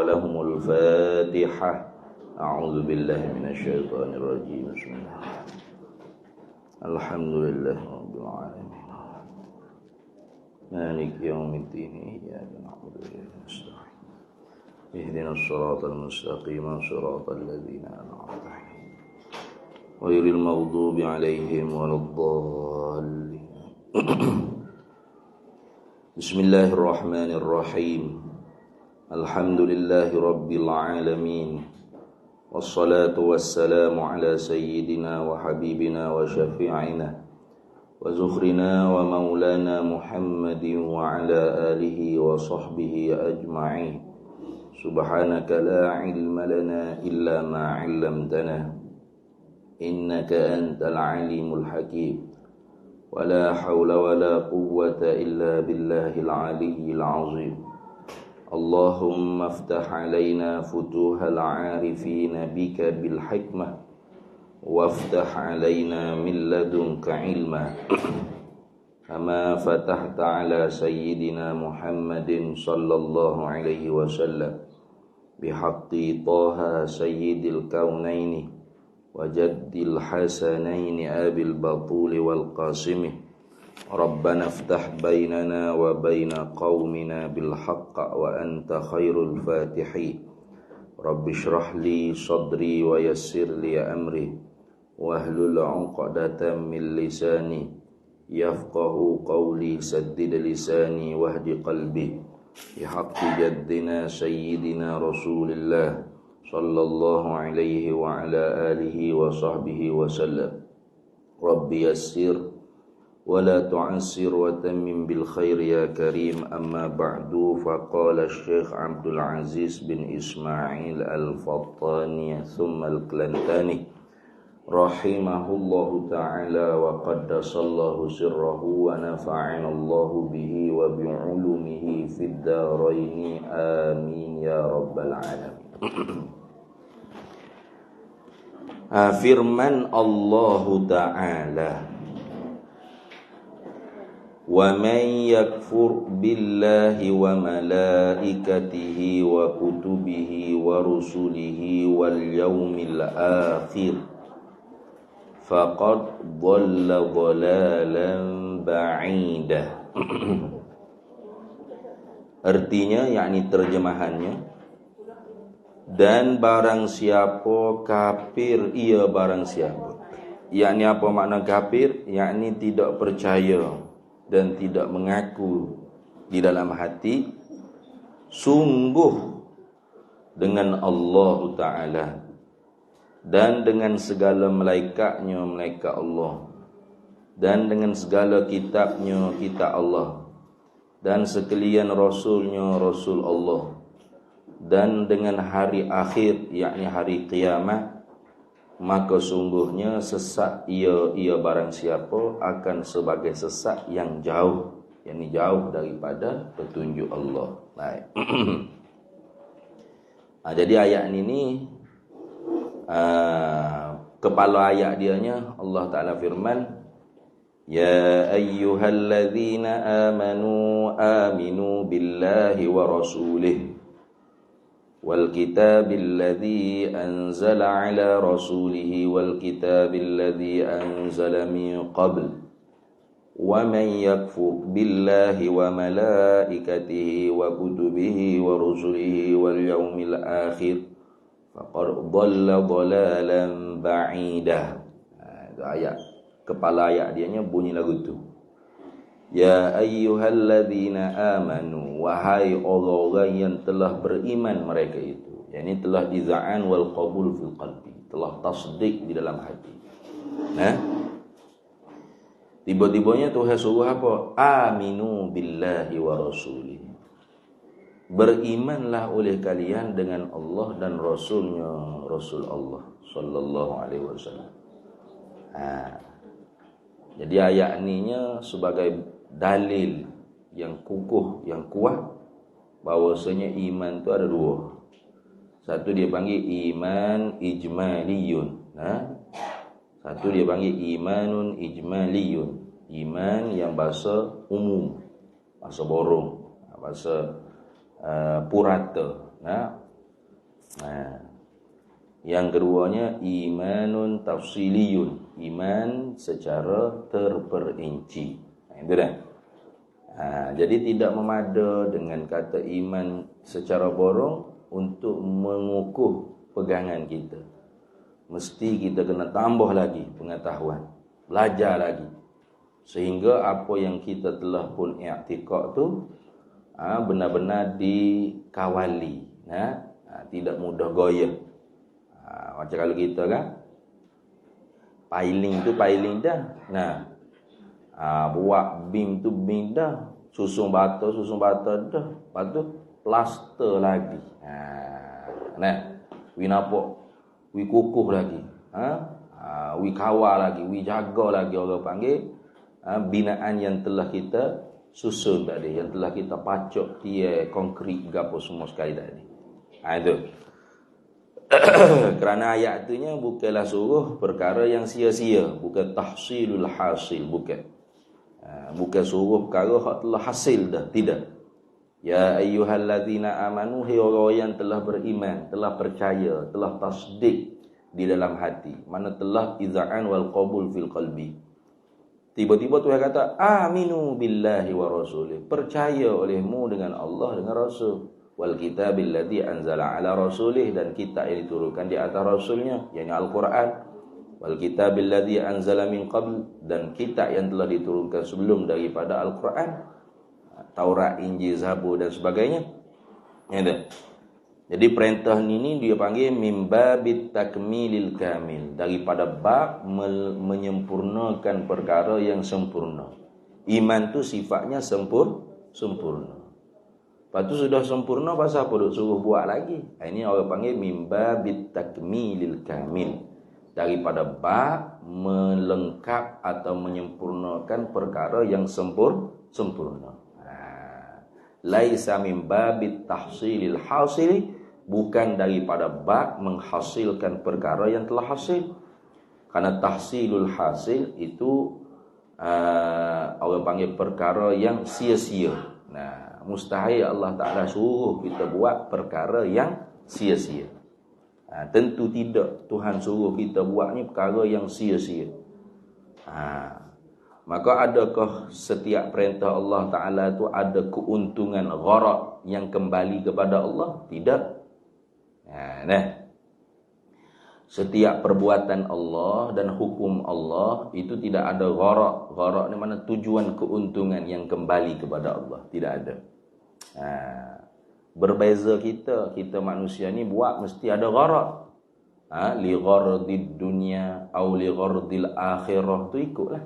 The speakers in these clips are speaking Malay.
ولهم الفاتحة. أعوذ بالله من الشيطان الرجيم. بسم الله. الحمد لله رب العالمين مالك يوم الدين إياك نعبد وإياك نستعين اهدنا الصراط المستقيم صراط الذين أنعمت عليهم غير المغضوب عليهم ولا الضالين. بسم الله الرحمن الرحيم. الحمد لله رب العالمين والصلاة والسلام على سيدنا وحبيبنا وشفيعنا وزخرنا ومولانا محمد وعلى آله وصحبه أجمعين. سبحانك لا علم لنا إلا ما علمتنا إنك أنت العليم الحكيم ولا حول ولا قوة إلا بالله العلي العظيم. اللهم افتح علينا فتوح العارفين بك بالحكمة وافتح علينا من لدنك علما كما فتحت على سيدنا محمد صلى الله عليه وسلم بحق طه سيد الكونين وجد الحسنين أبي البطول والقاسم. ربنا افتح بيننا وبين قومنا بالحق وأنت خير الفاتحين. رب اشرح لي صدري ويسر لي أمري واحلل عقدة من لساني يفقه قولي سدد لساني واهد قلبي بحق جدنا سيدنا رسول الله صلى الله عليه وعلى آله وصحبه وسلم. رب يسر ولا تعسر وتمم بالخير يا كريم. أما بعد فقال الشيخ عبد العزيز بن إسماعيل الفطاني ثم الكلنتاني رحمه الله تعالى وقدس الله سره ونفعنا الله به وبعلومه في الدارين آمين يا رب العالمين. Firman Allah Ta'ala, wa man yakfur billahi wa malaikatihi wa kutubihi wa rusulihi wal yawmil akhir faqad dhalla dhalalan ba'idah. Artinya, yakni terjemahannya, dan barang siapa kafir ia barang siapa. Yakni apa makna kafir? Yakni tidak percaya dan tidak mengaku di dalam hati sungguh dengan Allah Ta'ala dan dengan segala malaikatnya, malaikat Allah, dan dengan segala kitabnya, kitab Allah, dan sekalian rasulnya, rasul Allah, dan dengan hari akhir, yakni hari kiamat, maka sungguhnya sesat ia barang siapa akan sebagai sesat yang jauh, yakni jauh daripada petunjuk Allah. Baik. Jadi ayat ini kepala ayat dianya Allah Ta'ala firman, ya ayyuhalladzina amanu aminu billahi wa rasulih wal kitabil ladzi anzala ala rasulihi wal kitabil ladzi anzala min qabl wa man yakfur billahi wa malaikatihi wa kutubihi wa rusulihi wal yawmil akhir faqad dhalla dhalalan ba'idah. Itu ayat, kepala ayat dianya bunyi lagu tu. Ya ayyuhalladzina amanu, wahai orang-orang yang telah beriman mereka itu, yakni telah iza'an wal qabul fil qalbi, telah tasdik di dalam hati. Nah, tiba-tibanya Tuhan suruh apa? Aminu billahi wa rasulih. Berimanlah oleh kalian dengan Allah dan Rasulnya, Rasul Allah sallallahu alaihi wasallam. Jadi ayat ininya sebagai dalil yang kukuh, yang kuat bahwasanya iman itu ada dua. Satu dia panggil iman ijmaliyun, satu dia panggil imanun ijmaliyun, iman yang bahasa umum, bahasa borong, bahasa purata. Nah, yang keduanya imanun tafsiliyun, iman secara terperinci. Itu dah. Jadi tidak memada dengan kata iman secara borong untuk mengukuh pegangan kita. Mesti kita kena tambah lagi pengetahuan, belajar lagi, sehingga apa yang kita telah pun i'tiqad tu benar-benar dikawali, tidak mudah goyah. Macam kalau kita kan piling tu piling dah. Buat beam tu beam dah. Susun bata dah. Lepas tu plaster lagi. We nampak, we kukuh lagi. We kawal lagi, we jaga lagi, orang panggil binaan yang telah kita susun tadi, yang telah kita pacok tiai konkrit gapo semua sekali tadi. Itu. Kerana ayat itunya bukanlah suruh perkara yang sia-sia, bukan tahsilul hasil, bukan. Bukan suruh perkara yang telah hasil dah, tidak. Ya ayyuhallazina amanu, hai orang yang telah beriman, telah percaya, telah tasdik di dalam hati. Mana telah iza'an wal qabul fil qalbi. Tiba-tiba Tuhan kata, aminu billahi wa rasulih. Percaya olehmu dengan Allah, dengan Rasul. Wal kitabil ladzi anzala ala rasulih, dan kitab yang diturunkan di atas rasulnya, yakni Al-Quran. Wal kitabil ladzi anzala min qabl, dan kitab yang telah diturunkan sebelum daripada Al-Quran, Taurat, Injil, Zabur dan sebagainya. Jadi perintah ini dia panggil mimbabit takmilil kamil, daripada bab menyempurnakan perkara yang sempurna. Iman tu sifatnya sempurna. Lepas tu sudah sempurna, pasal apa duk suruh buat lagi? Ini orang panggil mimbabit takmilil kamil, daripada bab melengkap atau menyempurnakan perkara yang sempurna. Laisa mimbabit tahsilil hasili, bukan daripada bab menghasilkan perkara yang telah hasil. Karena tahsilul hasil itu orang panggil perkara yang sia-sia. Mustahil Allah Ta'ala suruh kita buat perkara yang sia-sia. Tentu tidak Tuhan suruh kita buat ni perkara yang sia-sia. Maka adakah setiap perintah Allah Ta'ala tu ada keuntungan gharak yang kembali kepada Allah? Tidak. Setiap perbuatan Allah dan hukum Allah itu tidak ada gharak. Gharak ni mana tujuan keuntungan yang kembali kepada Allah. Tidak ada. Berbeza kita manusia ni buat mesti ada gharak. Li ghardid dunya au li ghardil akhirah, tu ikutlah.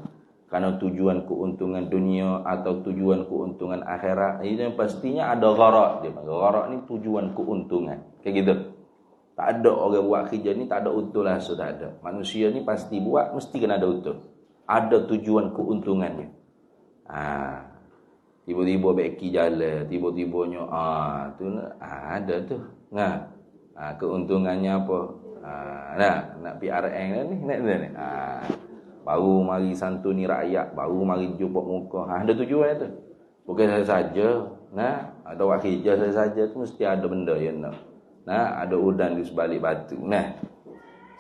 Karena tujuan keuntungan dunia atau tujuan keuntungan akhirat, itu pastinya ada gharak dia. Gharak ni tujuan keuntungan. Kayak gitu. Tak ada orang buat kerja ni tak ada untung lah, sudah ada. Manusia ni pasti buat mesti kena ada untung. Ada tujuan keuntungannya. Tiba-tiba beki jalan, tiba-tibanya tu ada tu. Keuntungannya apa? Nak PRN ni, nak. Baru mari santuni rakyat, baru mari jumpa muka. Ada tujuan tu. Bukan saya saja, ada buat kerja saya saja tu mesti ada benda yang nak. Ada udan di sebalik batu.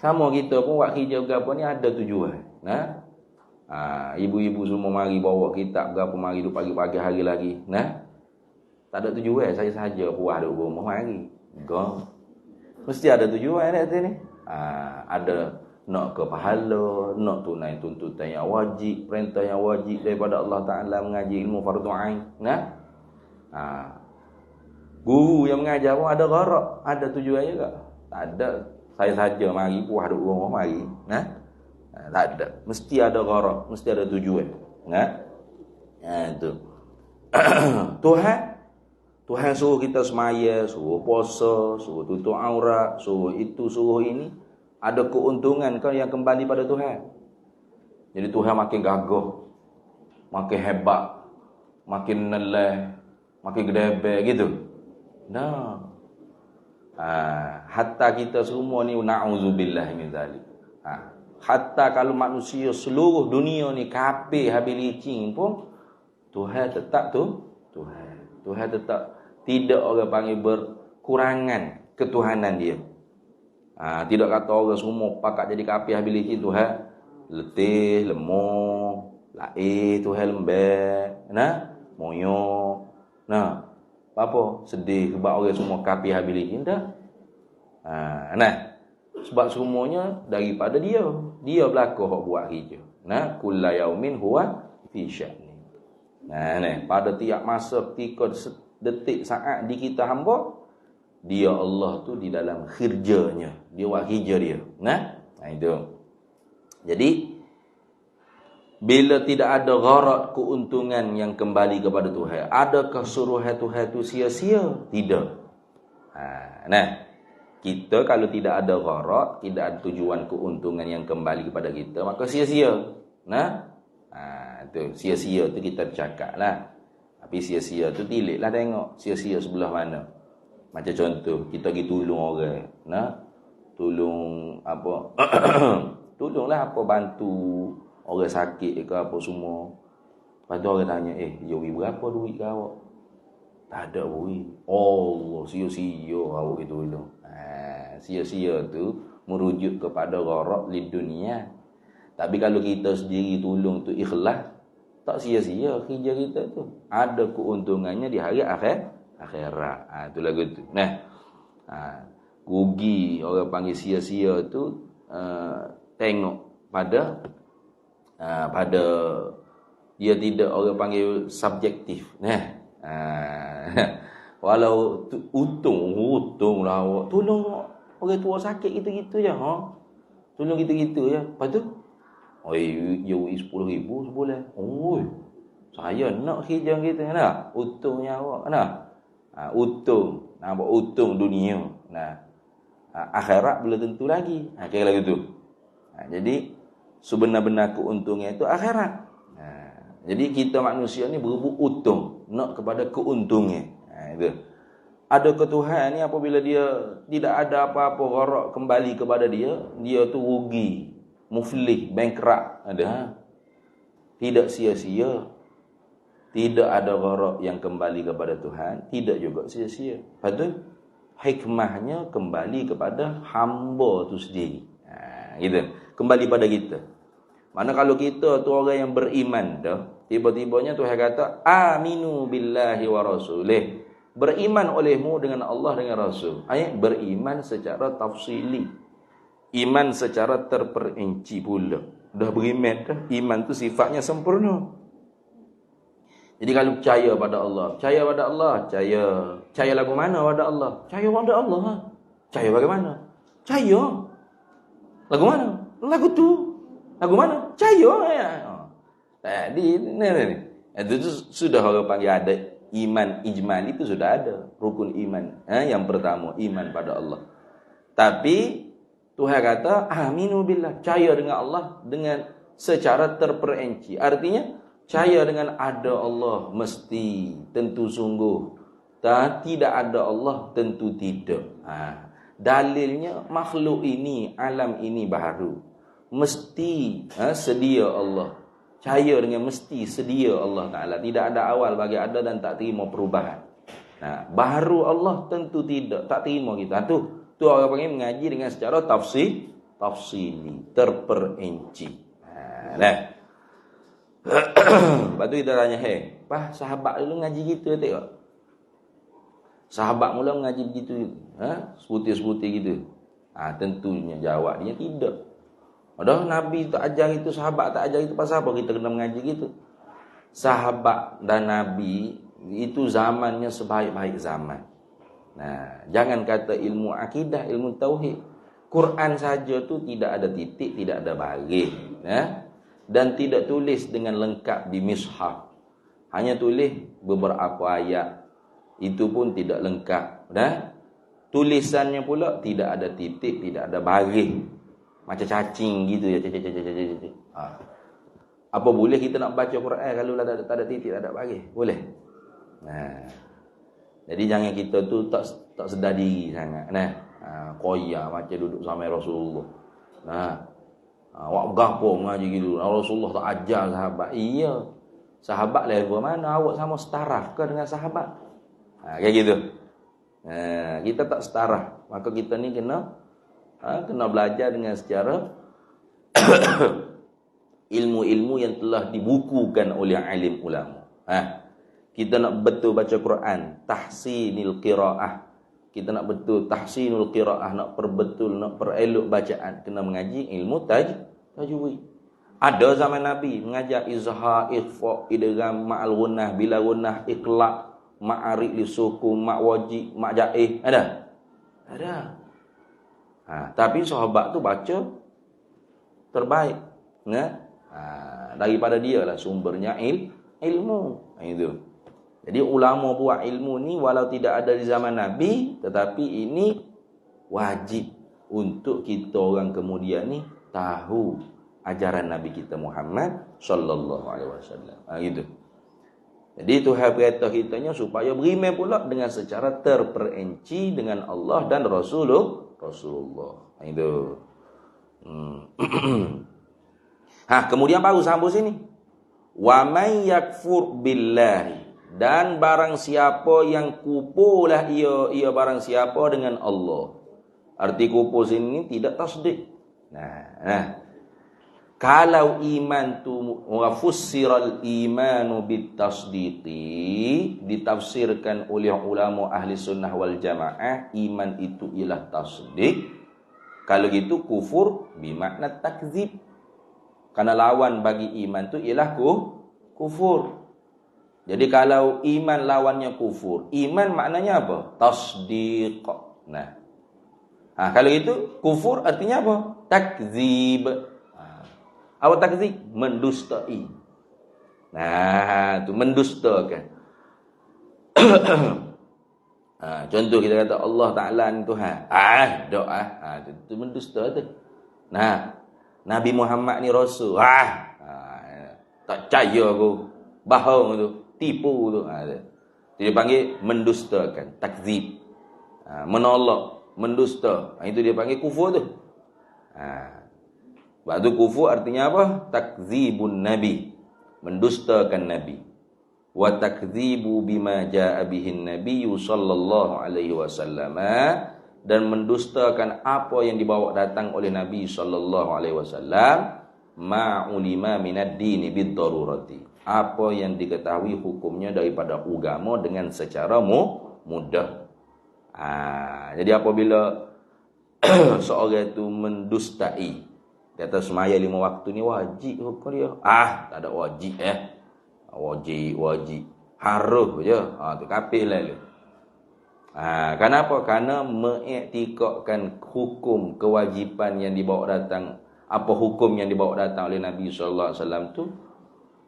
Sama kita pun buat kerja berapa ni ada tujuan. Ibu-ibu semua mari bawa kitab berapa, mari duduk pagi-pagi hari lagi. Tak ada tujuan, saya saja puas duduk rumah mari. Mesti ada tujuan kat sini. Ada nak ke pahala, nak tunai tuntutan yang wajib, perintah yang wajib daripada Allah Ta'ala, mengaji ilmu fardu ain. Guru yang mengajar pun ada gharak, ada tujuan juga. Tak ada saya saja mari puas duduk rumah mari. Tak ada. Mesti ada gharak, mesti ada tujuan. Itu. Tuhan suruh kita semaya, suruh puasa, suruh tutup aurat, suruh itu, suruh ini. Ada keuntungan kan yang kembali pada Tuhan. Jadi Tuhan makin gagah, makin hebat, makin neleh, makin gedebe gitu. Hatta kita semua ni na'udzubillah min zalik. Hatta kalau manusia seluruh dunia ni kafir habis licin pun, Tuhan tetap tu Tuhan tetap tidak orang panggil berkurangan ketuhanan dia. Tidak kata orang semua pakat jadi kafir habis itu Tuhan letih, lemah, laih Tuhan lembek, moyo. Apa? Sedih sebab orang semua kafir habis itu dah. Sebab semuanya daripada dia. Dia belaka hok buat kerja. Kullu yaumin huwa fi sya'ni. Pada tiap masa, ketika detik saat di kita hamba, dia Allah tu di dalam kerjanya. Dia buat kerja dia. Itu. Jadi bila tidak ada gharat keuntungan yang kembali kepada Tuhan, adakah suruhan Tuhan itu sia-sia? Tidak. Kita kalau tidak ada gharat, tidak ada tujuan keuntungan yang kembali kepada kita, maka sia-sia. Itu sia-sia tu kita bercakap lah. Tapi sia-sia tu tiliklah tengok sia-sia sebelah mana. Macam contoh, kita pergi tolong orang, tolong apa? Tolonglah apa, bantu orang sakit ke apa semua. Lepas tu orang tanya, Jowi berapa duit kau awak? Tak ada duit. Allah, sia-sia awak gitu tolong. Sia-sia tu merujuk kepada gharat lid dunia. Tapi kalau kita sendiri tolong tu ikhlas, tak sia-sia kerja kita tu. Ada keuntungannya di hari akhirat. Itu lagu tu. Rugi orang panggil sia-sia tu tengok pada dia tidak, orang panggil subjektif. Walau untung lah awak tolong orang tua sakit gitu-gitu je. Tolong gitu-gitu je. Lepas tu you 10,000 sebulan. Saya nak kerja kita untungnya awak untung. Nampak untung dunia. Akhirat belum tentu lagi. Kira lagu tu. Jadi sebenar-benar keuntungan itu akhirat. Jadi kita manusia ni berebut untung, nak kepada keuntungan. Itu. Ada ketuhan ni apabila dia tidak ada apa-apa gharak kembali kepada dia tu rugi, muflih, bankrupt. Tidak sia-sia. Tidak ada gharak yang kembali kepada Tuhan, tidak juga sia-sia. Lepas tu hikmahnya kembali kepada hamba tu sendiri. Gitu. Kembali pada kita. Mana kalau kita tu orang yang beriman dah, tiba-tibanya Tuhan kata aminu billahi wa rasulih. Beriman olehmu dengan Allah dengan Rasul. Beriman secara tafsili. Iman secara terperinci pula. Dah beriman dah, iman tu sifatnya sempurna. Jadi kalau percaya pada Allah, percaya lagu mana pada Allah? Percaya pada Allah. Percaya bagaimana? Percaya. Lagu mana? Lagu tu. Lagu mana? Percaya. Tadi ni. Itu sudah orang panggil ada iman ijmal, itu sudah ada rukun iman. Yang pertama iman pada Allah. Tapi Tuhan kata aminu billah, percaya dengan Allah dengan secara terperinci. Artinya percaya dengan ada Allah mesti, tentu sungguh. Tidak ada Allah tentu tidak. Dalilnya makhluk ini, alam ini baru. Mesti sedia Allah. Percaya dengan mesti sedia Allah Ta'ala. Tidak ada awal bagi ada dan tak terima perubahan. Baru Allah tentu tidak, tak terima kita. Tu orang panggil mengaji dengan secara tafsili, terperinci. Lepas tu kita tanya, sahabat dulu ngaji gitu tengok. Sahabat mula mengaji begitu, sebutir-sebutir gitu. Tentunya jawab dia tidak. Padahal Nabi tak ajar itu, sahabat tak ajar itu, pasal apa kita kena mengaji gitu? Sahabat dan Nabi itu zamannya sebaik-baik zaman. Jangan kata ilmu akidah, ilmu tauhid. Quran saja tu tidak ada titik, tidak ada baris, dan tidak tulis dengan lengkap di mishaf. Hanya tulis beberapa ayat. Itu pun tidak lengkap. Tulisannya pula tidak ada titik, tidak ada baris. Macam cacing gitu ya. Apa boleh kita nak baca Quran kalau tak ada titik, tak ada baris? Boleh. Jadi jangan kita tu tak sedar diri sangat. Koyak macam duduk sama Rasulullah. Awak gapo mengaji gitu. Rasulullah tak ajar sahabat. Iya. Sahabat level mana? Awak sama setaraf ke dengan sahabat? Kayak gitu. Kita tak setara. Maka kita ni kena belajar dengan secara ilmu-ilmu yang telah dibukukan oleh alim ulama. Kita nak betul baca Quran, tahsinil qiraah. Kita nak betul tahsinul qiraah, nak perbetul, nak perelok bacaan, kena mengaji ilmu tajwid. Ada zaman Nabi mengajar izhar, ikhfa, idgham, ma'al gunnah, bila gunnah, iqlaq, ma'arik li sukun, ma' wajib, ma' jaih. Ada. Tapi sahabat tu baca terbaik, daripada dia lah sumbernya ilmu. Itu. Jadi ulama buat ilmu ni walau tidak ada di zaman Nabi, tetapi ini wajib untuk kita orang kemudian ni tahu ajaran Nabi kita Muhammad sallallahu alaihi wasallam. Gitu. Jadi Tuhan perintah kitanya supaya beriman pula dengan secara terperinci dengan Allah dan Rasulullah. Itu. Kemudian baru sambung sini. Wa may yakfur billahi, dan barang siapa yang kupurlah ia barang siapa dengan Allah. Arti kupur sini tidak tasdik. Kalau iman tu wa fussiral imanu bitasdiqi, ditafsirkan oleh ulama ahli sunnah wal jamaah, iman itu ialah tasdik. Kalau gitu kufur bermakna takzib. Karena lawan bagi iman tu ialah kufur. Jadi kalau iman lawannya kufur, iman maknanya apa? Tasdiq. Kalau itu kufur artinya apa? Takzib. Apa takzib? Mendustai. Itu mendustakan. Contoh kita kata Allah Ta'ala ni Tuhan. Doa. Itu mendusta tu. Nabi Muhammad ni Rasul. Tak percaya aku. Bohong tu. Tipu tu. Dia panggil mendustakan, takzib. Menolak, mendusta. Itu dia panggil kufur tu. Sebab tu kufur artinya apa? Takzibun Nabi. Mendustakan Nabi. Wa takzibu bima ja'a bihin Nabi sallallahu alaihi wasallam, dan mendustakan apa yang dibawa datang oleh Nabi sallallahu alaihi wasallam, ma'ulima minad dini bid-darurati, apa yang diketahui hukumnya daripada agama dengan secara mudah. Jadi apabila seorang itu mendustai, kata semaya 5 waktu ni wajib hukum dia. Tak ada wajib wajib harus je. Tu kafir lah dia. Kenapa? Karena mengiktikadkan hukum kewajipan yang dibawa datang, apa hukum yang dibawa datang oleh Nabi sallallahu alaihi wasallam tu,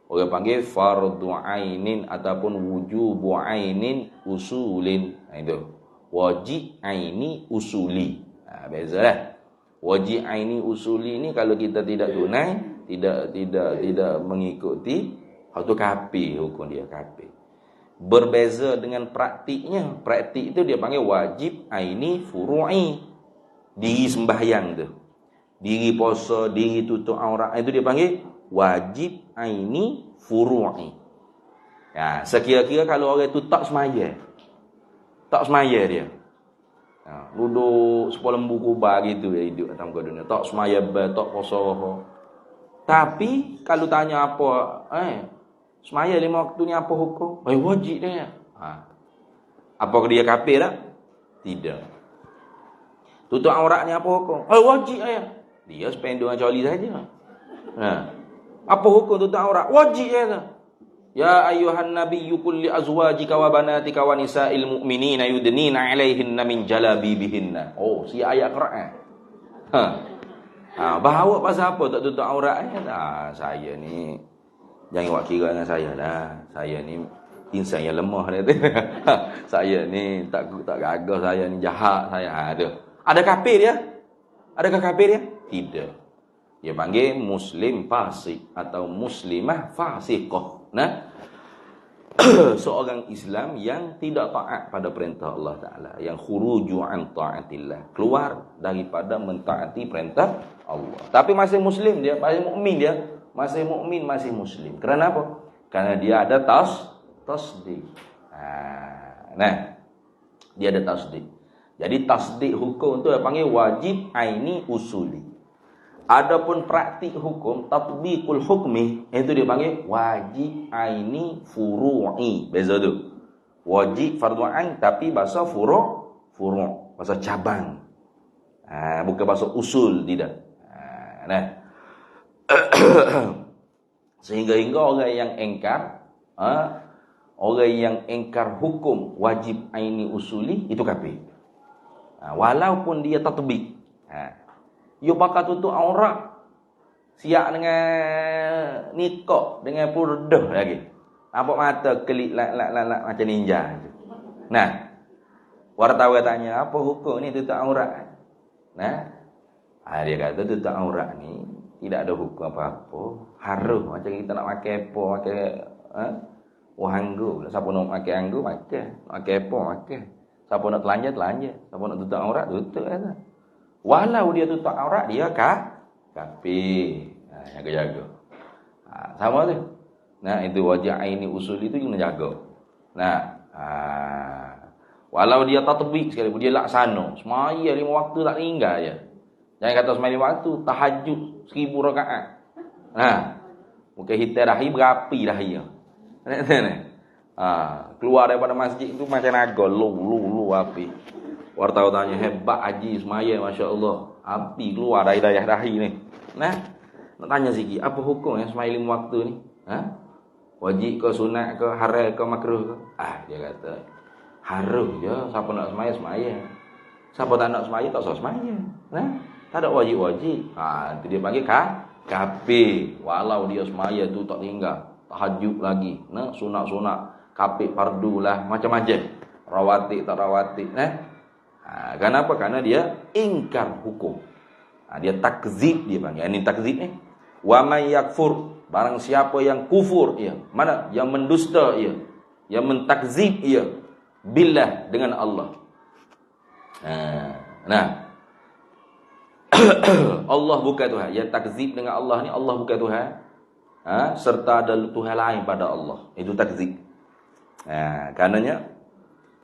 orang panggil fardu ainin ataupun wujubu ainin usulin. Itu wajib aini usuli. Bezalah. Wajib aini usuli ni kalau kita tidak tunai, tidak mengikuti, itu kafir, hukum dia kafir. Berbeza dengan praktiknya. Praktik itu dia panggil wajib aini furu'i. Diri sembahyang tu, diri puasa, diri tutup aurat, itu dia panggil wajib aini furu'i. Sekira-kira kalau orang itu tak semaya dia, duduk sepolembu kubah gitu dia hidup atas muka dunia, tak semaya, tak puasa. Tapi kalau tanya apa, semaya 5 waktu ni apa hukum? Wajib dia. Apakah dia kafir tak? Tidak. Tutup aurat ni apa hukum? Wajib dia. Dia spending dengan coli saja. Apa hukum tutup aurat? Wajib dia. Ya ayuhan nabiyyu qul li azwajika wa banatika wa nisa'il mu'minina yudnina 'alaihinna min jalabibihinna. Si ayat Quran. Bahawa pasal apa tak tutup aurat? Saya ni jangan buat kira dengan saya lah. Saya ni insan yang lemah dia tu. Saya ni tak gagah, saya ni jahat, saya ada. Ada kafir dia? Adakah kafir dia? Tidak. Dia panggil muslim fasik atau muslimah fasiqah. Seorang Islam yang tidak taat pada perintah Allah Ta'ala, yang khuruju an ta'atillah, keluar daripada mentaati perintah Allah. Tapi masih muslim dia, masih mukmin dia, masih mukmin, masih muslim. Kerana apa? Karena dia ada tasdik. Dia ada tasdik. Jadi tasdik hukum tu dia panggil wajib aini usuli. Adapun praktik hukum, tatbiqul hukmi, itu dia panggil wajib aini furu'i. Beza tu. Wajib fardu ain tapi bahasa furu', bahasa cabang. Bukan bahasa usul, tidak. Nah. Sehingga orang yang engkar, orang yang engkar hukum wajib aini usuli itu kafir. Walaupun dia tatbiq. Yo pakai tutup aurat, siap dengan nikah, dengan purdah lagi. Nampak mata kelip macam ninja. Nah, wartawan tanya, apa hukum ni tutup aurat? Nah, dia kata tutup aurat ni tidak ada hukum apa-apa. Harus macam kita nak pakai apa, pakai wahanggu. Siapa nak pakai anggu, pakai. Nak pakai apa, pakai. Siapa nak telanjang. Siapa nak tutup aurat, tutup kata. Walau dia tutup aurat, dia kafir. Jaga-jaga. Sama tu. Nah, itu wajib aini usul itu kena jaga. Nah, walau dia tatbiq sekali, dia laksana. Semaya 5 waktu tak tinggal je. Jangan kata semaya 5 waktu, tahajud 1000 rakaat. Bukan hitam dahi berapi dahi. Keluar daripada masjid tu macam naga, lu api. Wartawan tanya, hebat haji semaya, masya-Allah. Api keluar dari dahi ni. Nah, nak tanya sikit, apa hukum yang semaya 5 waktu ni? Wajib ke sunat ke haram ke makruh ke? Dia kata harus je. Siapa nak semaya. Siapa tak nak semaya tak usah semaya. Tak ada wajib-wajib. Itu dia panggil kafir. Walau dia semaya tu tak tinggal, tahajud lagi, sunat-sunat, kafir fardu lah, macam-macam. Rawatib tak rawatib, kenapa? Karena dia ingkar hukum. Dia takzib, dia panggil. Ini takzib ni. Wa may yakfur, barang siapa yang kufur, mana? Yang mendusta, yang mentakzib, billah, dengan Allah. Allah bukan Tuhan. Yang takzib dengan Allah ni, Allah bukan Tuhan. Serta ada Tuhan lain pada Allah. Itu takzib. Karenanya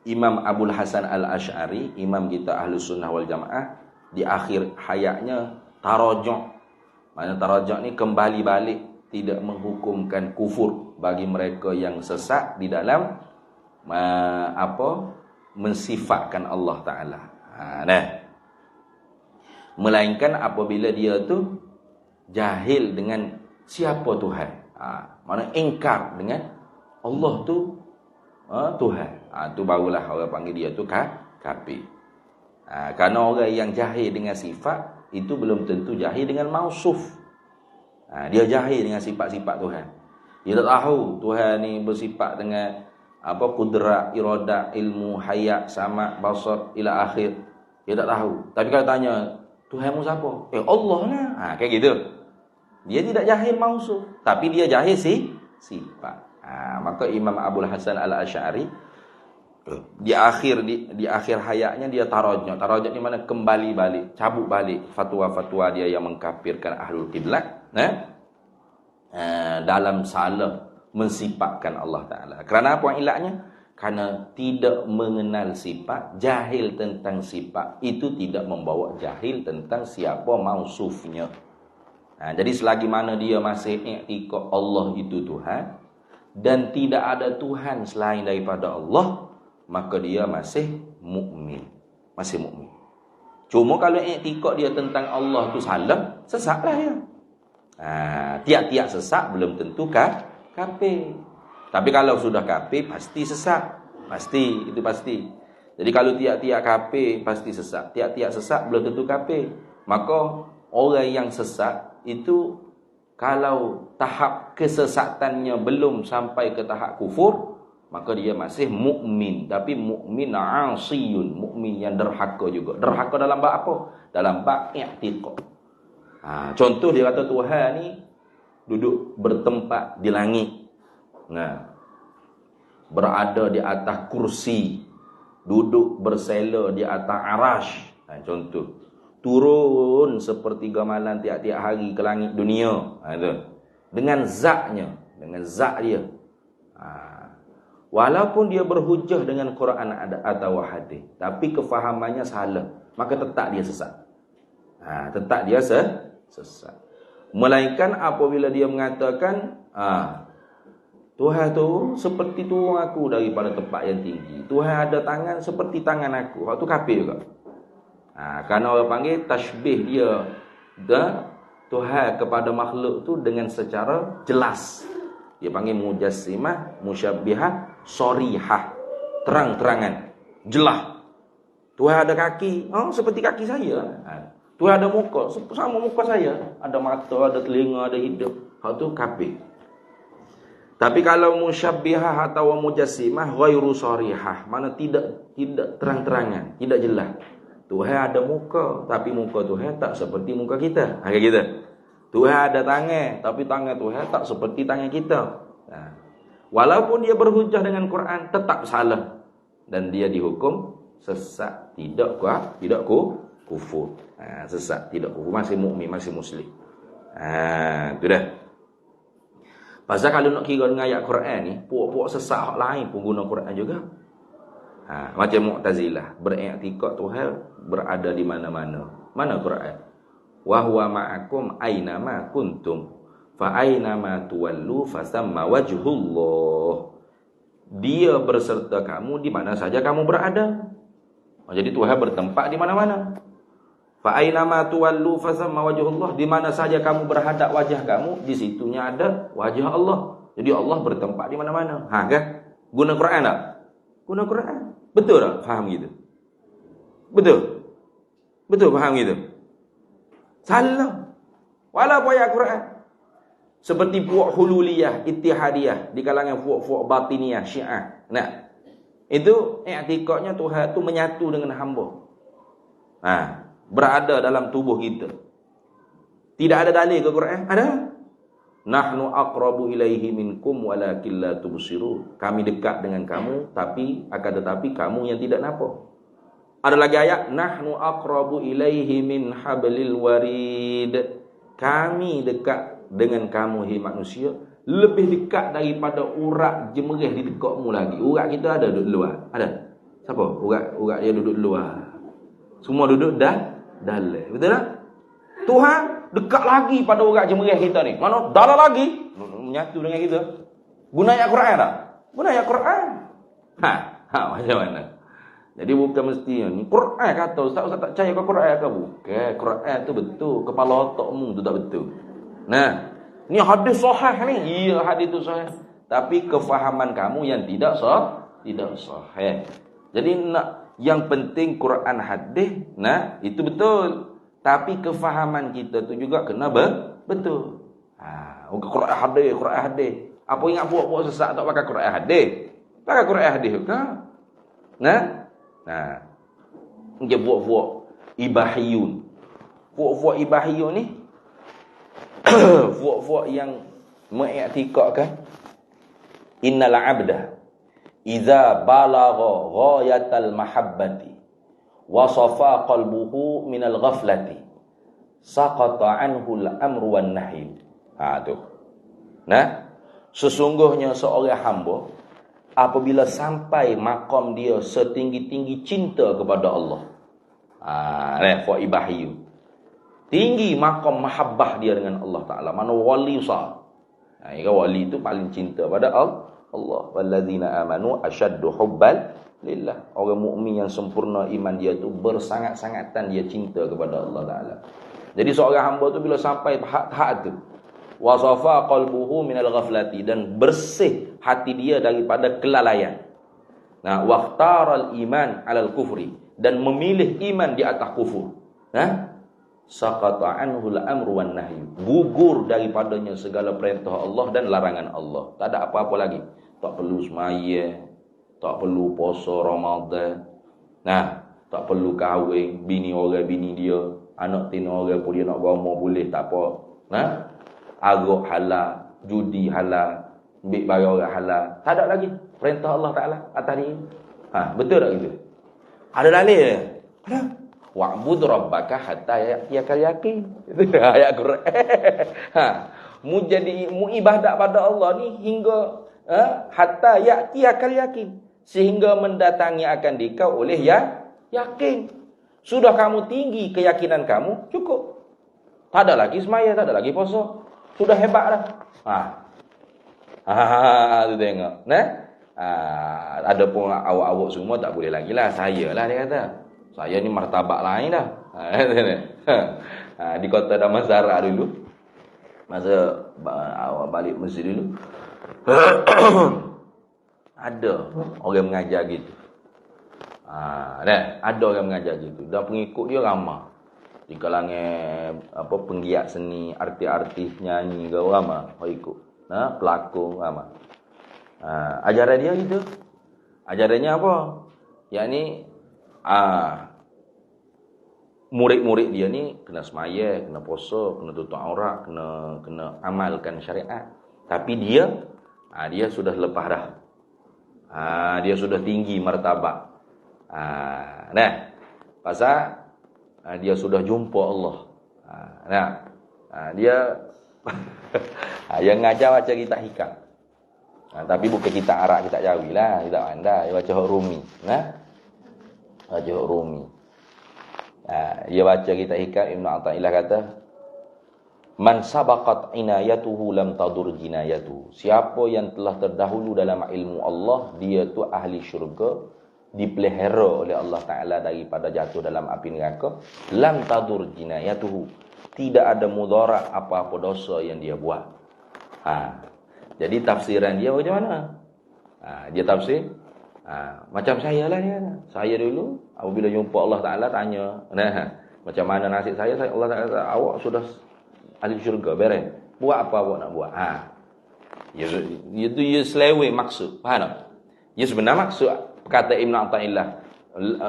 Imam Abul Hasan Al-Asy'ari, imam kita Ahlus Sunnah wal Jamaah, di akhir hayatnya tarajuk. Maksudnya tarajuk ni kembali balik, tidak menghukumkan kufur bagi mereka yang sesat di dalam mensifatkan Allah Taala. Melainkan apabila dia tu jahil dengan siapa Tuhan. Mana ingkar dengan Allah tu Tuhan. Tu barulah orang panggil dia tu kafir. Karena orang yang jahil dengan sifat itu belum tentu jahil dengan mausuf. Dia jahil dengan sifat-sifat Tuhan. Dia tak tahu Tuhan ni bersifat dengan kudrat, iradah, ilmu, hayat, sama, basar ila akhir. Dia tak tahu. Tapi kalau tanya, Tuhanmu siapa? Allah lah. Kayak gitu. Dia tidak jahil mausuf, tapi dia jahil sifat. Maka Imam Abul Hasan Al-Asy'ari di akhir hayatnya dia tarajuk. Tarajuk ni mana? Kembali balik, cabut balik fatwa-fatwa dia yang mengkafirkan ahlul qiblat, dalam salah mensifatkan Allah Taala. Kerana apa ilatnya? Karena tidak mengenal sifat, jahil tentang sifat itu tidak membawa jahil tentang siapa mausufnya. Jadi selagi mana dia masih i'tiqad Allah itu Tuhan dan tidak ada Tuhan selain daripada Allah, maka dia masih mukmin. Masih mukmin. Cuma kalau i'tiqad dia tentang Allah tu salah, sesatlah dia. Tiap-tiap sesat belum tentu kafir. Tapi kalau sudah kafir pasti sesat. Pasti, itu pasti. Jadi kalau tiap-tiap kafir pasti sesat. Tiap-tiap sesat belum tentu kafir. Maka orang yang sesat itu kalau tahap kesesatannya belum sampai ke tahap kufur, maka dia masih mukmin, tapi mukmin asiyun, mukmin yang derhaka juga. Derhaka dalam bab apa? Dalam bab i'tiqad. Contoh dia kata Tuhan ni duduk bertempat di langit. Berada di atas kursi, duduk bersela di atas arash. Contoh. Turun sepertiga malam tiap-tiap hari ke langit dunia. Dengan zatnya, dengan zat dia. Walaupun dia berhujjah dengan Quran atau hadis, tapi kefahamannya salah, maka tetap dia sesat. Tetap dia sesat. Melainkan apabila dia mengatakan, Tuhan tu seperti turun aku daripada tempat yang tinggi. Tuhan ada tangan seperti tangan aku. Hak tu kafir juga. Kerana orang panggil tashbih dia Tuhan kepada makhluk tu dengan secara jelas. Dia panggil mujassimah, musyabbihah, sorihah. Terang-terangan, jelas. Tuhan ada kaki, seperti kaki saya. Tuhan ada muka, sama muka saya. Ada mata, ada telinga, ada hidung. Hak tu kafir. Tapi kalau musyabbihah atau mujassimah ghairu sorihah, mana tidak terang-terangan, tidak jelas. Tuhan ada muka, tapi muka Tuhan tak seperti muka kita. Kayak gitu. Tuhan ada tangan, tapi tangan Tuhan tak seperti tangan kita. Walaupun dia berhujjah dengan Quran, tetap salah. Dan dia dihukum sesat, tidak kufur. Sesat, tidak kufur, masih mukmin, masih muslim. Itu dah. Pasal kalau nak kira dengan ayat Quran ni, puak-puak sesat hak lain pun guna Quran juga. Macam Mu'tazilah, beriktikad Tuhan berada di mana-mana. Mana Quran? Wa huwa ma'akum aina ma kuntum fa aina ma tuwallu fasamma wajhullah. Dia berserta kamu di mana saja kamu berada. Jadi Tuhan bertempat di mana-mana. Fa aina ma tuwallu fasamma wajhullah, di mana saja kamu berhadap wajah kamu, di situnya ada wajah Allah. Jadi Allah bertempat di mana-mana. Kan? Guna Quran tak? Guna Quran. Betul tak? Faham gitu? Betul? Betul faham gitu? Salah. Walaupun ayat Quran. Seperti puak hululiyah, ittihadiyah, di kalangan puak-puak batiniyah, syiah. Itu i'tikadnya Tuhan itu menyatu dengan hamba. Berada dalam tubuh kita. Tidak ada dalil ke Quran? Ada. Nahnu aqrabu ilaihi minkum walakin la tubsirun. Kami dekat dengan kamu, tapi kamu yang tidak nampak. Ada lagi ayat, nahnu aqrabu ilaihi min hablil warid. Kami dekat dengan kamu hai manusia, lebih dekat daripada urat jemerih di dekatmu lagi. Urat kita ada duduk luar. Ada? Siapa? Urat dia duduk luar. Semua duduk dalam. Betul tak? Tuhan dekat lagi pada urat jemerih kita ni. Mana dalam lagi menyatu dengan kita. Guna ayat Quran tak? Guna ayat Quran. Macam mana? Jadi bukan mesti ni Quran kata ustaz tak percaya ke Quran ke bukan. Quran tu betul, kepala otakmu tu tak betul. Ni hadis sahih ni. Iya, hadis tu sahih. Tapi kefahaman kamu yang tidak sahih. Jadi yang penting Quran hadis, itu betul. Tapi kefahaman kita tu juga kena betul. Quran hadis. Apa ingat buat sesat tak pakai Quran hadis? Pakai Quran hadis ke? Dia buat ibahiyun. Buat ibahiyun ni buat yang mengiktikadkan innal abda idza balagha ghayatal mahabbati wa safa qalbuhu minal ghaflati saqata anhu al-amru wan nahy. Sesungguhnya seorang hamba apabila sampai makam dia setinggi-tinggi cinta kepada Allah. Fa ibahiyu. Tinggi makam mahabbah dia dengan Allah Taala. Mana wali sah. Wali itu paling cinta pada Allah. Walladzina amanu asyaddu hubbal lillah. Orang mukmin yang sempurna iman dia tu bersangat-sangatan dia cinta kepada Allah Taala. Jadi seorang hamba tu bila sampai tahap tu, wasafa qalbuhu minal ghaflati, dan bersih hati dia daripada kelalaian. Waqtaral iman alal kufri, dan memilih iman di atas kufur. Saqata anhu al-amru wan nahyu, gugur daripadanya segala perintah Allah dan larangan Allah. Tak ada apa-apa lagi. Tak perlu semaya, tak perlu puasa Ramadan. Tak perlu kahwin, bini orang bini dia, anak tina orang pun dia nak gamo boleh, tak apa. Arak halal, judi halal, ambil barang orang halal. Tak ada lagi perintah Allah Taala atas dia. Betul tak gitu? Ada dalil? Ada. Wa'bud rabbaka hatta ya'tiyakal yaqin. Ayat Quran. Mu ibadat pada Allah ni hingga hatta ya'tiyakal yakin, sehingga mendatangi akan dikau oleh yakin. Sudah kamu tinggi keyakinan kamu, cukup. Tak ada lagi semaya, tak ada lagi puasa. Sudah hebat dah. Tu tengok. Ada pun awak-awak semua tak boleh lagi lah. Saya lah dia kata. Saya ni martabak lain dah. Di kota Damansara dulu. Masa awak balik Mesir dulu. Ada orang mengajar gitu. Ada orang mengajar gitu. Dan pengikut dia ramai. Di kalangan penggiat seni, artis-artis, nyanyi ke ramai ikut. Pelakon ramai. Ajaran dia gitu. Ajarannya apa? Yakni murid-murid dia ni kena semaya, kena puasa, kena tutup aurat, kena amalkan syariat. Tapi dia sudah lepas dah. Dia sudah tinggi martabat. Pasal dia sudah jumpa Allah. Dia yang ngajar baca kitab hikam. Tapi bukan kitab Arab, kitab Jawi lah, kitab anda. Dia baca Rumi. Baca Rumi. Dia baca kitab hikam. Ibn Athaillah kata, man sabaqat inayatuhu lam tadur jinayatuhu. Siapa yang telah terdahulu dalam ilmu Allah, dia tu ahli syurga, dipelihara oleh Allah Ta'ala daripada jatuh dalam api neraka. Lam tadur jinayatuhu, tidak ada mudarat apa-apa dosa yang dia buat. Jadi tafsiran dia macam mana? Dia tafsir macam saya lah dia. Saya dulu apabila jumpa Allah Ta'ala tanya, macam mana nasib saya Allah Ta'ala kata, awak sudah ahli syurga, beres. Buat apa awak nak buat? Itu dia selewih maksud. Faham tak? Dia sebenar maksud kata Ibn Athaillah,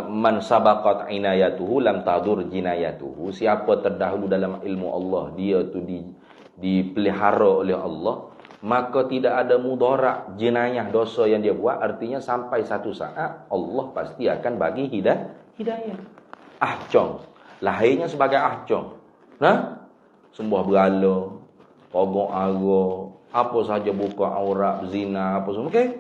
man sabaqat inayatuhu lam tadur jinayatuhu. Siapa terdahulu dalam ilmu Allah, dia tu dipelihara oleh Allah, maka tidak ada mudarat jenayah dosa yang dia buat. Artinya sampai satu saat Allah pasti akan bagi hidayah. Ahcong, lahirnya sebagai ahcong. Sembah berhala, pogok ara, apa saja buka aurat, zina, apa semua. Okey.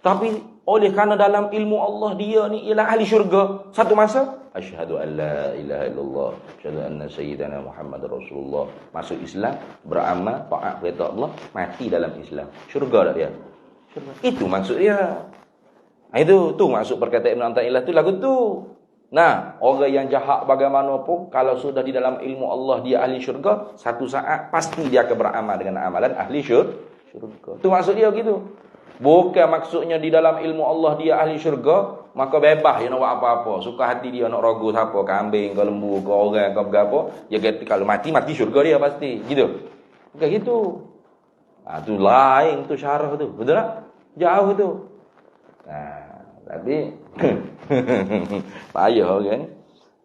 Tapi oleh kerana dalam ilmu Allah dia ni ialah ahli syurga, satu masa asyhadu an la ilaha illallah, asyhadu anna sayyidana Muhammad Rasulullah, masuk Islam, beramal, taat perintah Allah, mati dalam Islam. Syurga tak dia? Syurga. Itu maksud dia. Itu maksud perkataan Ibn Athaillah tu lagu tu. Orang yang jahat bagaimanapun, kalau sudah di dalam ilmu Allah dia ahli syurga, satu saat pasti dia akan beramal dengan amalan ahli syurga. Itu maksud dia gitu. Bukan maksudnya di dalam ilmu Allah dia ahli syurga, maka bebas dia nak buat apa-apa. Suka hati dia nak rogo siapa, kambing ke lembu ke orang ke berapa, dia kata kalau mati syurga dia pasti. Gitu. Bukan gitu. Tu lain tu syarah tu. Betul tak? Jauh tu. Tapi payah kan.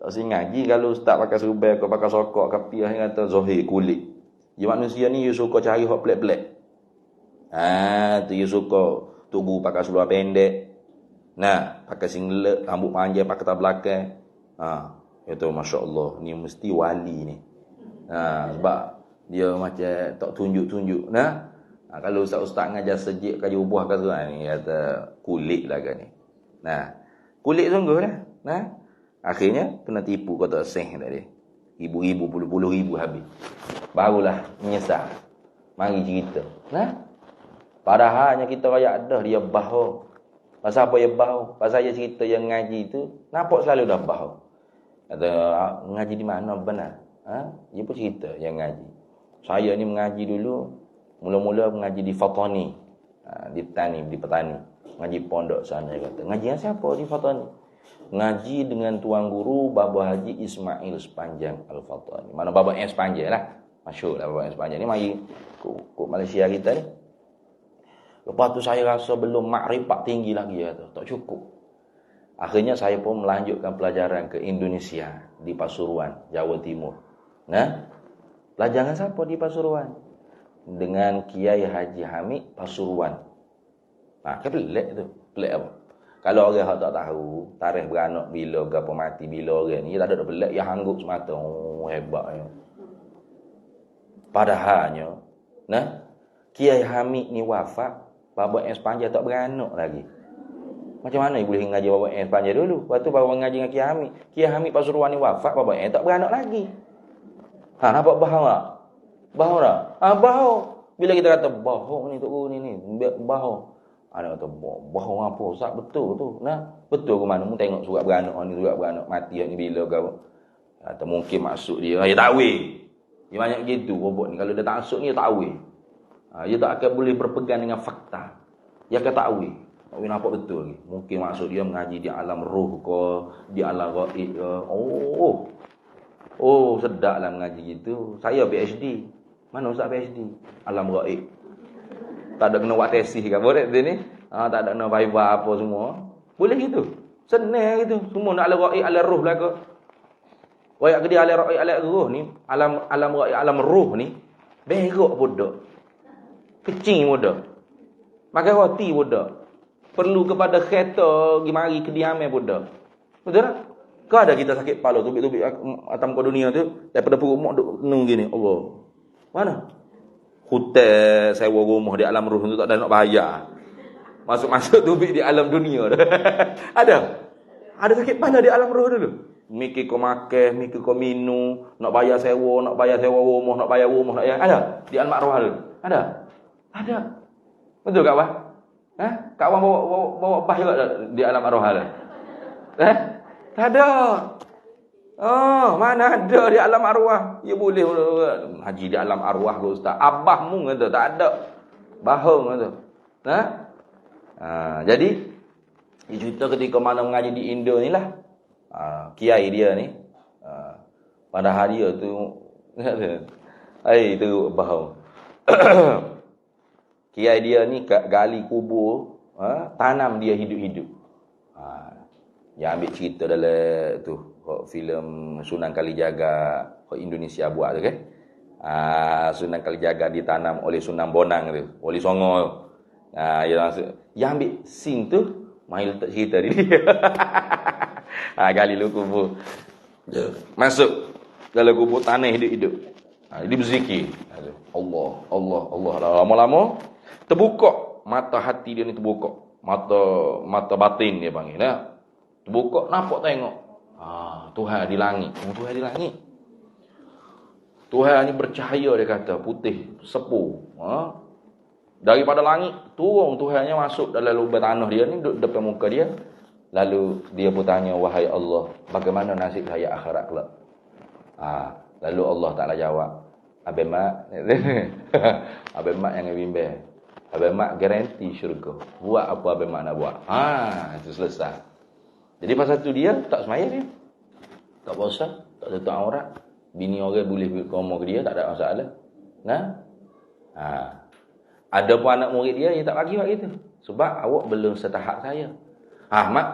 Tak usah ngaji kalau ustaz pakai subai ke pakai sokok ke piah yang kata zahir kulit. Dia manusia ni dia suka cari hak pelik-pelik. Tu dia suka tugu pakai seluar pendek. Pakai singlet, rambut panjang pakai tas belakang. Itu masya-Allah, ni mesti wali ni. Sebab dia macam tak tunjuk-tunjuk. Kalau ustaz-ustaz ngajar sejik kaji ubah ke sekarang ni kata kulit lah kan ni. Kulit sungguh dah. Akhirnya kena tipu kata seh tadi. Ribu-ribu, puluh-puluh ribu habis. Barulah menyesal. Mari cerita. Padahalnya kita rakyat dah dia bahaw. Pasal apa dia bahaw? Pasal dia cerita yang ngaji tu, nampak selalu dah bahaw. Kata, ngaji di mana benar? Dia pun cerita yang ngaji. Saya ni mengaji dulu, mula-mula mengaji di Fatani. Di petani. Ngaji pondok sana, dia kata. Ngaji yang siapa di Fatani? Ngaji dengan tuan guru Baba Haji Ismail Sepanjang Al-Fatani. Mana Baba yang Sepanjang lah. Masyhur lah Baba yang Sepanjang ni. Mari kok Malaysia kita ni. Lepas tu saya rasa belum makrifat tinggi lagi tak cukup. Akhirnya saya pun melanjutkan pelajaran ke Indonesia di Pasuruan, Jawa Timur. Pelajaran siapa di Pasuruan? Dengan Kiai Haji Hamid Pasuruan. Pelik tu. Pelik apa? Kalau orang tak tahu tarikh beranak bila, gapo mati bila orang ni, tak ada pelik, yang hanggup semata. Hebatnya. Padahalnya, Kiai Hamid ni wafat Baba yang sepanjang tak beranak lagi. Macam mana boleh ngaji baba yang sepanjang dulu? Lepas tu baba ngaji dengan Kiai Hamid. Kiai Hamid Pasuruan ni wafat, baba yang tak beranak lagi. Nampak bahau tak? Bahau tak? Bahau. Bila kita kata bahau ni tok guru ni, bahau. Ada kata bahau apa? Ustaz betul tu. Betul ke mana? Mu tengok surat beranak ni, surat beranak mati ni bila kau. Atau mungkin maksud dia, dia tak weh. Dia banyak gitu robot ni. Kalau dia tak masuk ni, dia tak weh. Dia tak akan boleh berpegang dengan fakta. Dia akan tak weh. Tak weh nampak betul lagi. Mungkin maksud dia mengaji di alam roh ke, di alam gaib ke. Sedap lah mengaji gitu. Saya PhD. Mana Ustaz PhD? Alam gaib. Tak ada kena buat tesis kan? Boleh dia ni? Tak ada kena viva apa semua. Boleh gitu. Senang gitu. Semua nak alam gaib, alam roh belaka. Wayak ke dia alam gaib, alam roh ni. Alam gaib, alam roh ni. Berok bodoh. Kecing bodoh. Makan roti bodoh. Perlu kepada kereta pergi mari kediaman bodoh. Betul tak? Kau ada kita sakit kepala tubik-tubik atam ke dunia tu daripada perut mak duk nung gini. Allah. Mana? Hotel sewa rumah di alam roh tu tak ada nak bayar. Masuk-masuk tubik di alam dunia. Ada? Ada sakit kepala di alam roh dulu. Mikir kau makan, mikir kau minum, nak bayar sewa rumah, nak bayar rumah, nak bayar. Ada? Di alam arwah dulu. Ada. Betul tak, Abah? Kak Abah bawa bah juga di alam arwah tu? Tak ada. Mana ada di alam arwah? Ya boleh haji di alam arwah ke ustaz. Abahmu kata tak ada. Bahang kata. Jadi dia cerita ketika mana mengaji di Indo ni lah. Kiai dia ni pada hari tu tu bahang. Kiai dia ni gali kubur, tanam dia hidup-hidup. Dia ambil cerita dalam tu, filem Sunan Kalijaga, Indonesia buat tu kan. Sunan Kalijaga ditanam oleh Sunan Bonang tu, oleh Songo tu. Dia ambil scene tu, main letak cerita dia. Gali lu kubur. Masuk dalam kubur tanah hidup-hidup. Dia berzikir. Allah. Lama-lama terbuka mata hati dia ni, terbuka. Mata batin dia panggil. Terbuka, nampak tengok. Tuhan di langit. Tuhan di langit. Tuhan ni bercahaya, dia kata, putih, sepu. Daripada langit turun Tuhannya masuk dalam lubang tanah dia ni, duduk depan muka dia. Lalu dia pun tanya, wahai Allah, bagaimana nasib saya akhirat kelak? Lalu Allah Ta'ala jawab, Abang Mak yang bimbang. Abang Mak garanti syurga. Buat apa Abang Mak nak buat? Itu selesai. Jadi pasal tu dia tak semaya dia. Tak puasa, tak tutup aurat. Bini orang boleh berkoma ke dia, tak ada masalah. Ada pun anak murid dia tak bagi buat gitu. Sebab awak belum setahap saya. Mak,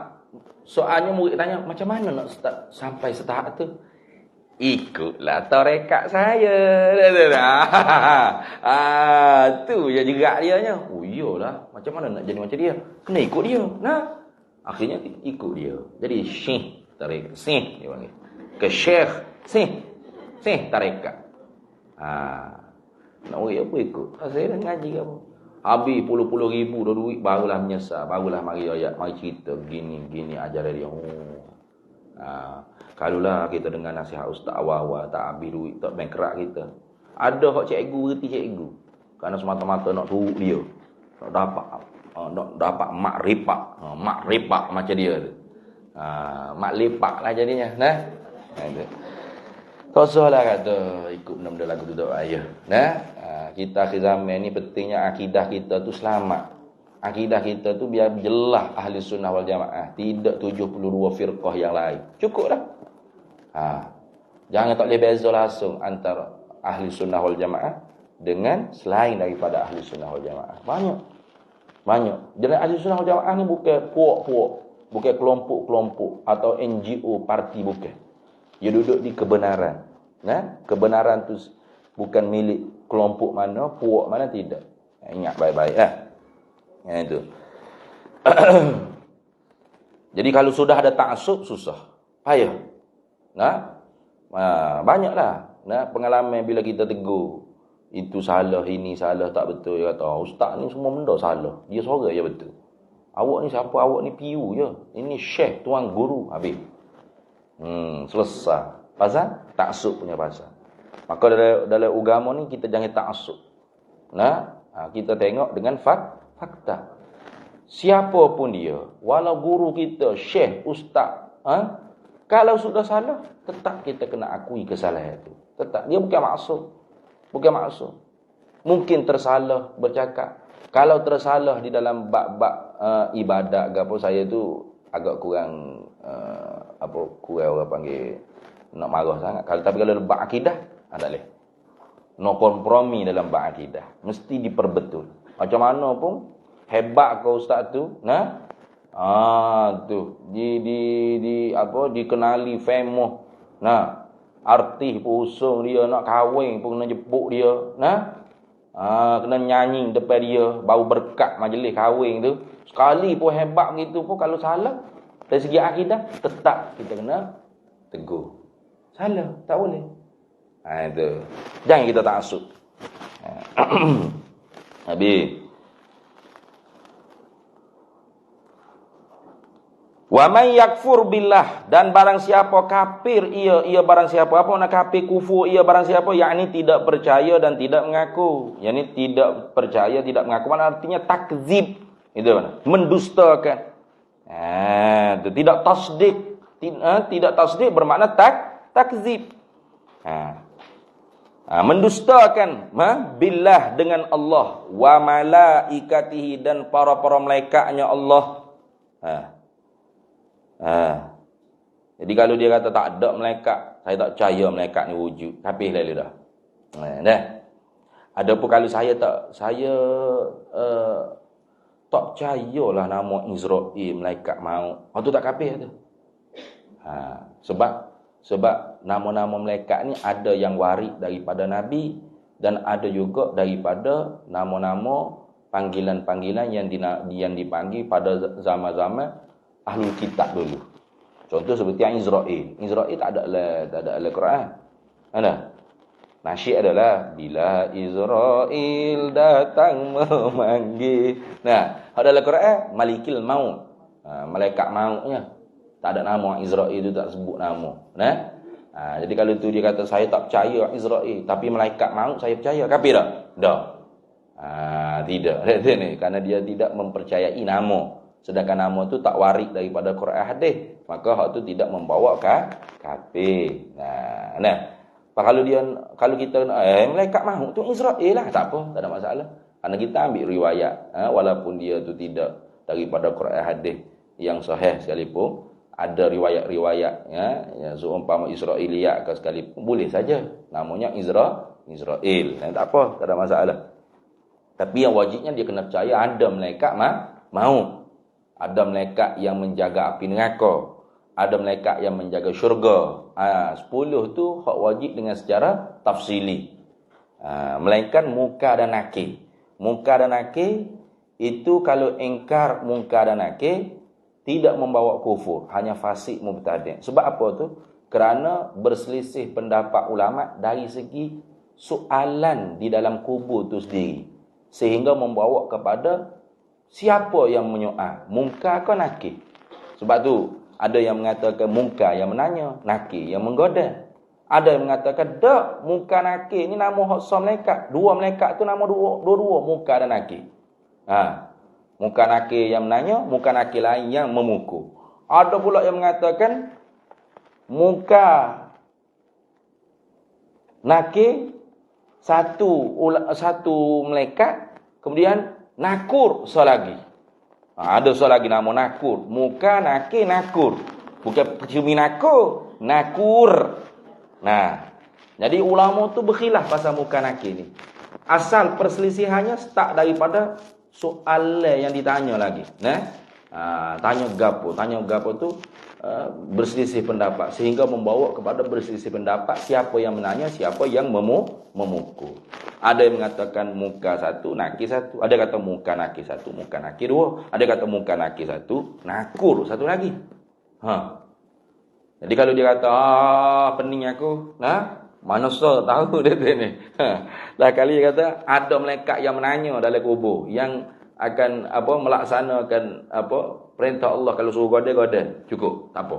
soalnya murid tanya, macam mana nak sampai setahap tu? Ikutlah tarekat saya. Tu je jerak dia nya. Iyalah, macam mana nak jadi macam dia? Kena ikut dia. Akhirnya ikut dia. Jadi syekh tarekat. Syekh dia panggil. Ke syekh, syekh tarekat. Nak murid apa ikut? Saya dah ngaji ke apa? Habis puluh-puluh ribu dah duit, barulah menyesal, barulah mari ayat, mari cerita gini ajaran dia. Kalulah kita dengar nasihat ustaz awal-awal tak habis duit, tak bankrupt kita. Ada hak cikgu reti cikgu. Kerana semata-mata nak turut dia. Nak dapat makrifat macam dia tu. Mak lepak lah jadinya. Kosong lah kata ikut benda-benda lagu tu tak payah. Kita akhir zaman ni pentingnya akidah kita tu selamat. Akidah kita tu biar jelas ahli sunnah wal jamaah. Tidak 72 firqah yang lain. Cukup dah. Jangan tak boleh beza langsung antara ahli sunnah wal jamaah dengan selain daripada ahli sunnah wal jamaah. Banyak. Jadi ahli sunnah wal jamaah ni bukan puak-puak. Bukan kelompok-kelompok atau NGO parti bukan. Dia duduk di kebenaran. Kebenaran tu bukan milik kelompok mana, puak mana, tidak. Ingat baik-baik lah. Itu. Jadi kalau sudah ada ta'assub, susah. Payah. Banyaklah. Pengalaman bila kita tegur. itu salah, ini salah, tak betul. Dia kata, ustaz ni semua benda salah. Dia sorang je betul. Awak ni siapa? Awak ni piu je. Ini syekh, tuan guru. Habis. Selesai. Pasal? Taksub punya pasal. Maka dalam agama ni kita jangan taksub. Kita tengok dengan fakta. Siapa pun dia, walau guru kita, syekh, ustaz, kalau sudah salah, tetap kita kena akui kesalahan itu. Tetap. Dia bukan maksud. Bukan maksud. Mungkin tersalah bercakap. Kalau tersalah di dalam bab-bab ibadat ke apa, saya tu agak kurang kurang orang panggil nak marah sangat. Tapi kalau bab akidah, tak boleh. No kompromi dalam bab akidah. Mesti diperbetul. Macam mana pun hebat kau ustaz tu, tu dikenali famous. Artis pun usung dia, nak kahwin pun kena jemput dia, kena nyanyi depan dia, bau berkat majlis kahwin tu. Sekali pun hebat begitu pun kalau salah dari segi akidah, tetap kita kena tegur. Salah, tak boleh. Itu. Jangan kita taksub. Habis. Wa may yakfur billah, dan barang siapa kafir ia barang siapa apa nak kafir kufur ia barang siapa, yakni tidak percaya dan tidak mengaku. Yakni tidak percaya, tidak mengaku, mana artinya takzib. Itu mana? Mendustakan. Itu tidak tasdik. Tidak tasdik bermakna takzib. Mendustakan billah dengan Allah, wa malaikatihi, dan para malaikatnya Allah. Jadi kalau dia kata tak ada malaikat, saya tak percaya malaikat ni wujud, habis lalu dah. Dah. Adapun kalau saya tak percayalah nama Israel, malaikat maut. Tu tak kafir tu. Sebab nama-nama malaikat ni ada yang waris daripada Nabi, dan ada juga daripada nama-nama panggilan-panggilan yang dipanggil pada zaman-zaman Ahlul Kitab dulu. Contoh seperti yang Israel. Israel tak ada dalam Quran. Ada. Nasyid adalah bila Israel datang memanggil. Ada dalam Quran Malikil Maut. Malaikat mautnya. Tak ada nama Israel itu, tak sebut nama. Jadi kalau tu dia kata saya tak percaya Israel, tapi malaikat maut saya percaya. Kafir tak? Dah. Tidak. Kerana dia tidak mempercayai nama. Sedangkan nama tu tak waris daripada Quran hadis, maka hak tu tidak membawa kafir. Kalau kita malaikat maut tu Israel lah, tak apa, tak ada masalah. Karena kita ambil riwayat, walaupun dia tu tidak daripada Quran hadis yang sahih sekalipun, ada riwayat-riwayat yang seumpama Israiliyat ke sekalipun, boleh saja namanya Israel. Tak apa, tak ada masalah. Tapi yang wajibnya dia kena percaya ada malaikat maut. Ada malaikat yang menjaga api neraka. Ada malaikat yang menjaga syurga. 10 tu hak wajib dengan secara tafsili. Melainkan munkar dan nakir. Munkar dan nakir itu kalau ingkar munkar dan nakir tidak membawa kufur, hanya fasik mubtadi'. Sebab apa tu? Kerana berselisih pendapat ulama dari segi soalan di dalam kubur tu sendiri, sehingga membawa kepada siapa yang menyoal, munkar ke nakir. Sebab tu ada yang mengatakan munkar yang menanya, nakir yang menggoda. Ada yang mengatakan tak, munkar nakir ni nama hak malaikat. Dua malaikat tu nama dua-dua munkar dan nakir. Munkar nakir yang menanya, munkar nakir lain yang memukul. Ada pula yang mengatakan munkar nakir satu malaikat, kemudian nakur selagi. Ada selagi nama nakur. Muka nakir nakur. Bukan cumi nakur. Nakur. Jadi ulama tu berkhilaf pasal muka nakir ni. Asal perselisihannya start daripada soalan yang ditanya lagi. Tanya gapo tu berselisih pendapat, sehingga membawa kepada berselisih pendapat siapa yang menanya, siapa yang memukul. Ada yang mengatakan muka satu, nakir satu. Ada kata muka nakir satu, muka nakir dua. Ada kata muka nakir satu, nakur satu lagi. Jadi kalau dia kata pening aku, Mana tahu dia ni. Dah kali dia kata ada malaikat yang menanya dalam kubur yang akan melaksanakan perintah Allah. Kalau suruh goda. Cukup, tak apa.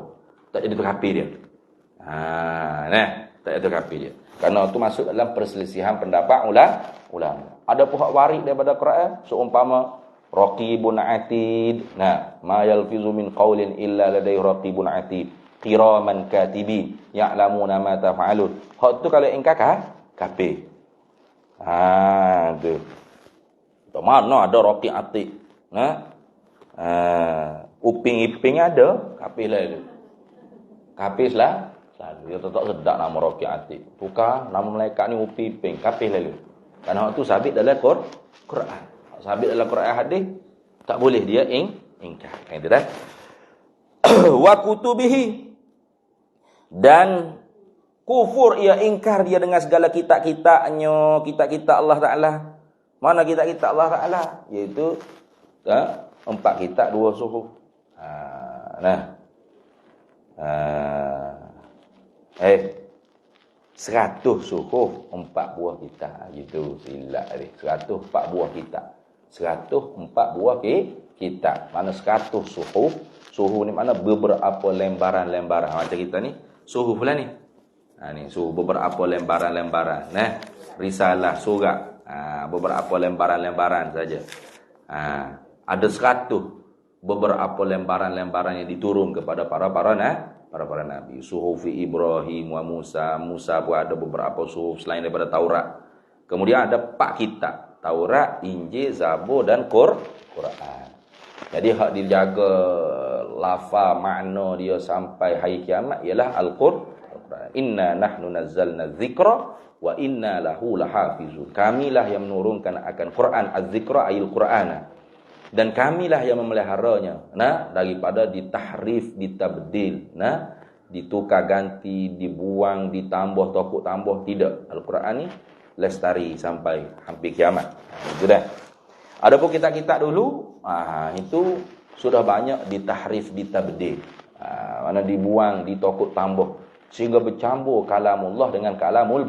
Tak jadi terapi dia. Tak jadi terapi dia. Karena itu masuk dalam perselisihan pendapat ulama. Ada pihak waris daripada Quran seumpama raqibun atid. Ma yalfizu min qaulin illa ladaihi raqibun atid. Kiraman katibin ya'lamuna ma taf'alun. Hak tu kalau engkau kafir. Tu. Tak mana ada raqib atid. Uping-iping ada, kafir lah tu. Kafir lah. Selalu dia tak sedap nama raqib atid. Tukar nama malaikat ni uping-iping, kafir lalu. Kerana hak tu sabit dalam Quran. Sabit dalam Quran hadis tak boleh dia ingkar. Itu dah. Wa kutubihi, dan kufur ia ingkar dia dengan segala kitab-kitabnya, kitab-kitab Allah Ta'ala. Mana kitab-kitab Allah Ta'ala? Iaitu 4 kitab 2 suhuf. 100 suhuf 4 buah kitab. Gitu silap dia. 104 buah kitab. 104 buah kitab. Mana 100 suhuf? Suhuf ni mana beberapa lembaran-lembaran. Macam kita ni suhuf lah ni. Ni suhuf beberapa lembaran-lembaran. Risalah, surat. Beberapa lembaran-lembaran saja. Ada 100 beberapa lembaran-lembaran yang diturun kepada para nabi. Suhuf Ibrahim wa Musa. Musa pun ada beberapa suhuf selain daripada Taurat. Kemudian ada 4 kitab. Taurat, Injil, Zabur dan Quran. Jadi hak dijaga lafaz makna dia sampai hari kiamat ialah Al-Quran. Inna nahnu nazzalna dzikra wa inna lahu lahafizun. Kamilah yang menurunkan akan Quran, az-zikra ayil Qur'ana. Dan kamilah yang memeliharanya. Daripada ditahrif, ditabdil, ditukar ganti, dibuang, ditambah, tokok tambah, tidak. Al-Quran ni lestari sampai hampir kiamat. Itu dah. Adapun kitab-kitab dulu, itu sudah banyak ditahrif, ditabdil. Mana dibuang, ditokok tambah. Sehingga bercampur kalamullah dengan kalamul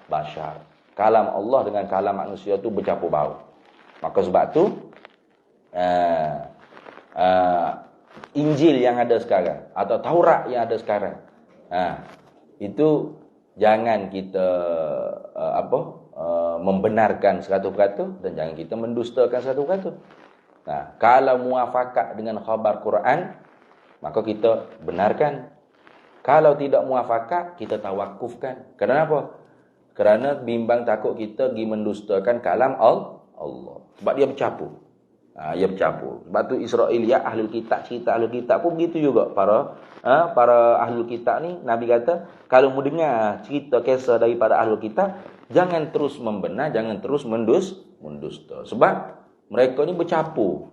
bashar. Kalam Allah dengan kalam manusia tu bercampur baur. Maka sebab tu Injil yang ada sekarang atau Taurat yang ada sekarang, itu jangan kita membenarkan 100% dan jangan kita mendustakan 100%. Kalau muafakat dengan khabar Quran, maka kita benarkan. Kalau tidak muafakat, kita tawakufkan. Kenapa? Kerana bimbang takut kita pergi mendustakan kalam Allah. Sebab dia bercampur. Dia bercampur. Sebab tu Israiliyat, ahlul kitab, cerita ahlul kitab pun begitu juga. Para ahlul kitab ni, Nabi kata, kalau mu dengar cerita kisah daripada ahlul kitab, jangan terus membenar, jangan terus mendusta. Sebab mereka ni bercampur.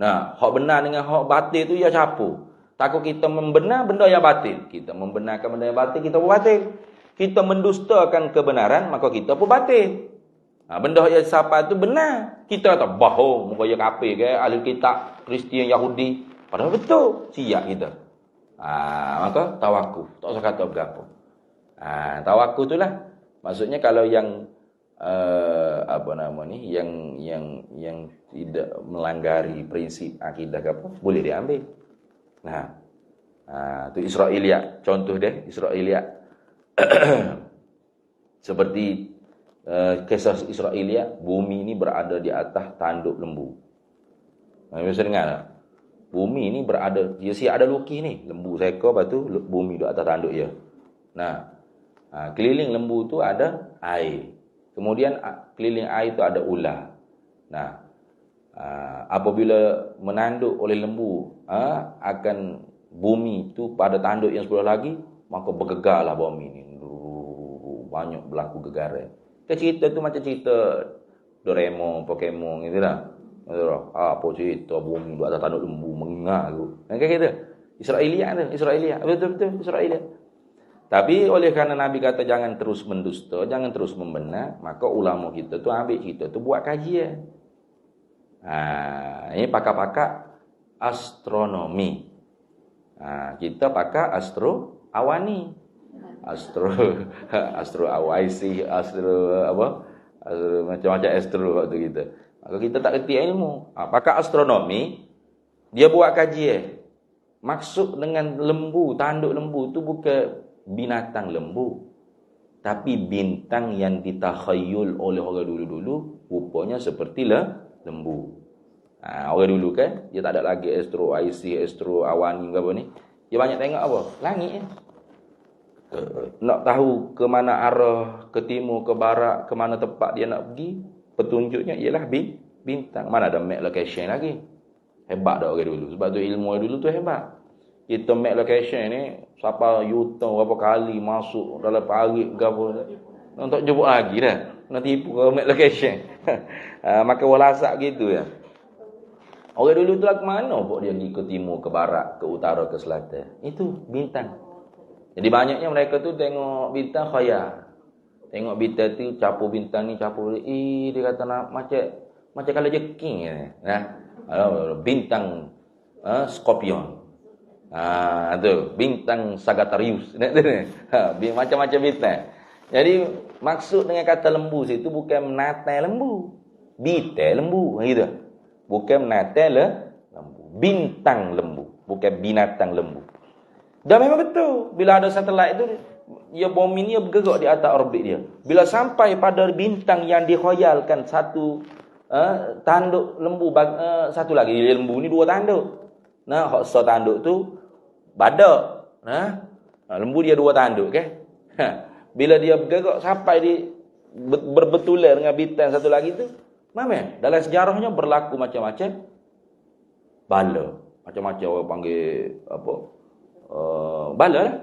Hak benar dengan hak batil tu ia campur. Takut kita membenar benda yang batil. Kita membenarkan benda yang batil, kita pun batil. Kita mendustakan kebenaran, maka kita pun batil. Benda yang siapa tu benar. Kita kata, bohong, muka yang kafir ke, ahli kitab, Kristian, Yahudi. Padahal betul. Siap kita. Maka tawakuf. Tak usah kata berapa. Tawakuf tu lah. Maksudnya kalau yang yang tidak melanggari prinsip akidah ke apa, boleh diambil. Tu Israiliyat. Contoh dia, Israiliyat. Seperti kisah Israiliyat, bumi ni berada di atas tanduk lembu. Bisa dengar tak? Bumi ni berada, dia siap ada luki ni. Lembu seekor, lepas tu bumi di atas tanduk dia. Keliling lembu tu ada air. Kemudian keliling air tu ada ular. Apabila menanduk oleh lembu, akan bumi tu pada tanduk yang sebelah lagi, maka bergegarlah bumi ni. Banyak berlaku gegaran. Cerita tu macam cerita Doraemon, Pokemon gitu lah. Apa cerita bumi di atas tanduk lembu mengar tu. Kan kita Israiliyat tu, Israiliyat. Betul-betul Israiliyat. Tapi oleh kerana Nabi kata jangan terus mendusta, jangan terus membenar, maka ulama kita tu ambil cerita tu buat kajian. Ini pakar-pakar astronomi. Kita pakar awani. Astro astro awaisi, astro apa? Astro, macam-macam astro waktu kita. Maka kita tak kerti ilmu. Apakah astronomi dia buat kajian. Maksud dengan lembu, tanduk lembu tu bukan binatang lembu. Tapi bintang yang ditakhayul oleh orang dulu-dulu rupanya seperti lembu. Orang dulu kan, dia tak ada lagi astro IC, astro awani ke apa ni. Dia banyak tengok apa? Langit kan. Nak tahu ke mana arah, ke timur, ke barat, ke mana tempat dia nak pergi, petunjuknya ialah bintang. Mana ada map location lagi. Hebat dah orang dulu. Sebab tu ilmu orang dulu tu hebat. Kita map location ni, siapa U-turn berapa kali masuk dalam parit ke apa. Untuk jemput lagi dah. Nak tipu ke map location. Maka walasak gitu ya. Orang dulu tu lah ke mana pun dia pergi ke timur, ke barat, ke utara, ke selatan. Itu bintang. Jadi banyaknya mereka tu tengok bintang khayal. Tengok bintang tu, capur bintang ni, capur ni. Dia kata nak macam kalau jeking. Bintang Scorpion. Tu bintang Sagittarius. Macam-macam bintang. Jadi maksud dengan kata lembu situ bukan menatai lembu. Bintang lembu gitu. Bukan menatai lembu. Bintang lembu, bukan binatang lembu. Dan memang betul. Bila ada satelit itu, dia bumi ni bergerak di atas orbit dia. Bila sampai pada bintang yang dikhayalkan satu tanduk lembu, satu lagi lembu ni dua tanduk. Hak tanduk tu badak. Lembu dia dua tanduk kan. Bila dia bergerak sampai di berbetulan dengan bintang satu lagi tu, memang dalam sejarahnya berlaku macam-macam bala. Macam-macam orang panggil apa? Bala lah.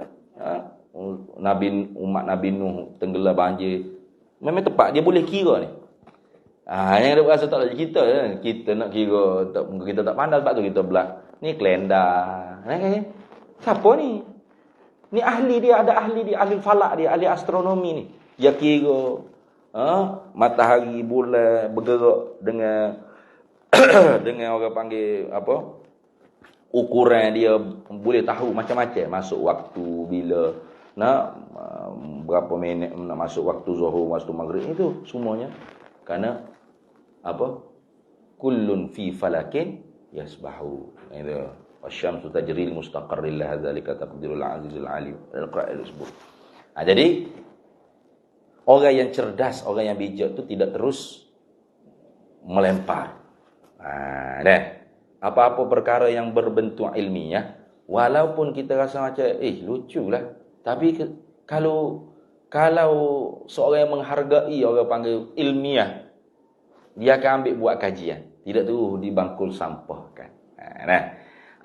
Umat Nabi Nuh tenggelam banjir. Memang tepat dia boleh kira ni. Yang ada rasa tak lagi kita. Kita nak kira kita tak pandai sebab tu kita belah. Ni kelenda. Siapa ni? Ni ahli dia, ada ahli dia, ahli falak dia, ahli astronomi ni. Dia kira matahari bulan bergerak dengan dengan orang panggil apa? Ukuran dia boleh tahu macam-macam. Masuk waktu bila nak berapa minit nak masuk waktu zuhur, waktu maghrib itu semuanya kerana apa? Kullun fi falakin yasbahu. Itu wasyamsu tajri mustaqarril laha zalika taqdirul azizul alim. Al-Qur'an disebut. Jadi orang yang cerdas, orang yang bijak tu tidak terus melempar. Apa-apa perkara yang berbentuk ilmiah, walaupun kita rasa macam luculah, tapi kalau seorang yang menghargai orang panggil ilmiah, dia akan ambil buat kajian, tidak tu dibangkul sampahkan.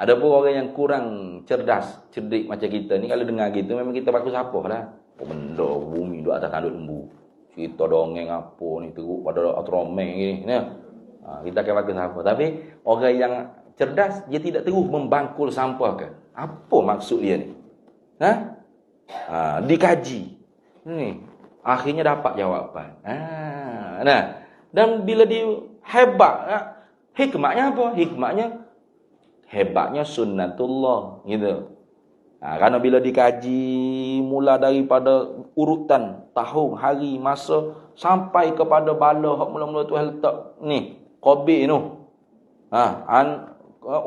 Ada pun orang yang kurang cerdik macam kita ni, kalau dengar gitu memang kita bangkul sampahlah. Benda bumi duk atas tanduk lembu. Cerita dongeng apa ni teruk pada atromeng ni. Kita akan bangkul sampah. Tapi orang yang cerdas dia tidak terus membangkul sampah ke. Apa maksud dia ni? Dikaji. Ni akhirnya dapat jawapan. Dan bila dia hebat, hikmahnya apa? Hikmahnya hebatnya sunnatullah gitu. Kerana bila dikaji mula daripada urutan tahun, hari, masa sampai kepada bala hak mula-mula Tuhan letak ni, Qabil Nuh.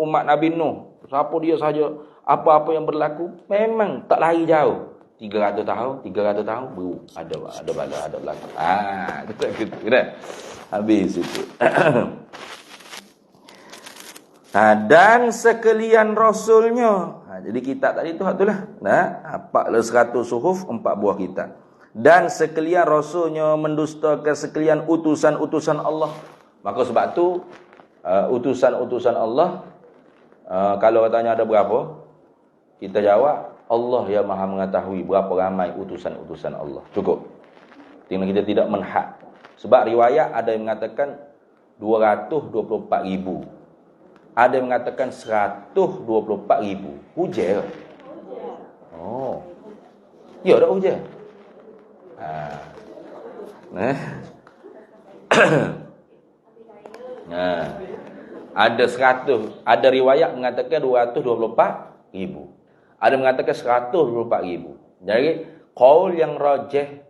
Umat Nabi Nuh. Siapa dia saja, apa-apa yang berlaku memang tak lari jauh. 300 tahun baru ada bala, ada berlaku. Gitu kan. Habis itu. Dan sekalian rasulnya. Jadi kitab tadi tu itulah. 100 suhuf, 4 buah kitab. Dan sekalian rasulnya mendustakan sekalian utusan-utusan Allah. Maka sebab tu utusan-utusan Allah, kalau katanya ada berapa, kita jawab Allah yang Maha mengetahui berapa ramai utusan-utusan Allah. Cukup. Tinggal kita tidak menhad. Sebab riwayat ada yang mengatakan 224,000. Ada yang mengatakan 124,000. Hujan ke? Oh. Ya, tak hujan. Ada 100, ada riwayat mengatakan 224,000. Ada mengatakan 124,000. Jadi Qaul yang rajih,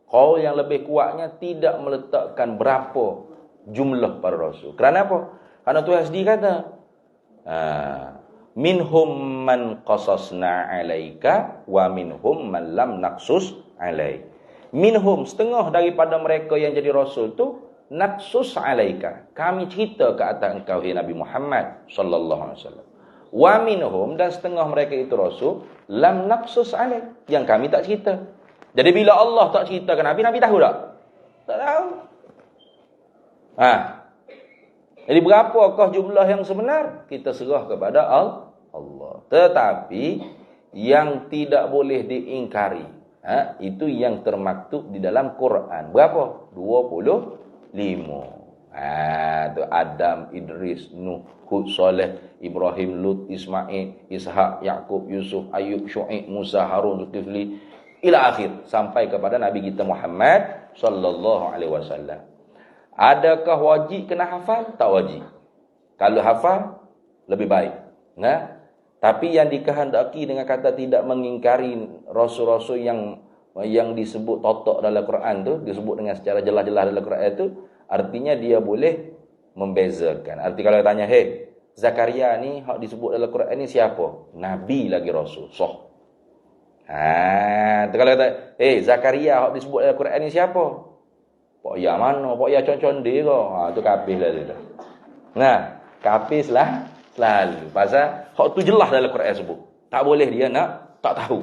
qaul yang lebih kuatnya tidak meletakkan berapa jumlah para rasul. Kerana apa? Karena Tuhan sendiri kata, minhum man qasasna alaika wa minhum man lam naqsus alaik. Minhum, setengah daripada mereka yang jadi rasul tu naqsus alaika, kami cerita ke atas engkau hai Nabi Muhammad sallallahu alaihi wasallam. Wa minhum, dan setengah mereka itu rasul lam naqsus alaik, yang kami tak cerita. Jadi bila Allah tak cerita ke Nabi, Nabi tahu tak? Tak tahu. Jadi berapakah jumlah yang sebenar? Kita serah kepada Allah. Tetapi yang tidak boleh diingkari, itu yang termaktub di dalam Quran. Berapa? 25. Tu Adam, Idris, Nuh, Hud, Saleh, Ibrahim, Lut, Ismail, Ishak, Yakub, Yusuf, Ayub, Syuaib, Musa, Harun, Zulkifli, ila akhir, sampai kepada Nabi kita Muhammad sallallahu alaihi wasallam. Adakah wajib kena hafal? Tak wajib. Kalau hafal lebih baik. Tapi yang dikehendaki dengan kata tidak mengingkari rasul-rasul yang disebut totok dalam Quran tu, disebut dengan secara jelas-jelas dalam Quran tu, artinya dia boleh membezakan. Arti kalau tanya, hey, Zakaria ni hak disebut dalam Quran ni siapa? Nabi lagi rasul. Soh. Kalau kata, hey, Zakaria hak disebut dalam Quran ni siapa? Pok ya mana? Pok ya conconde ke? Tu kafir lah dia. Kafir lah selalu. Pasal hak tu jelas dalam Quran sebut. Tak boleh dia nak tak tahu.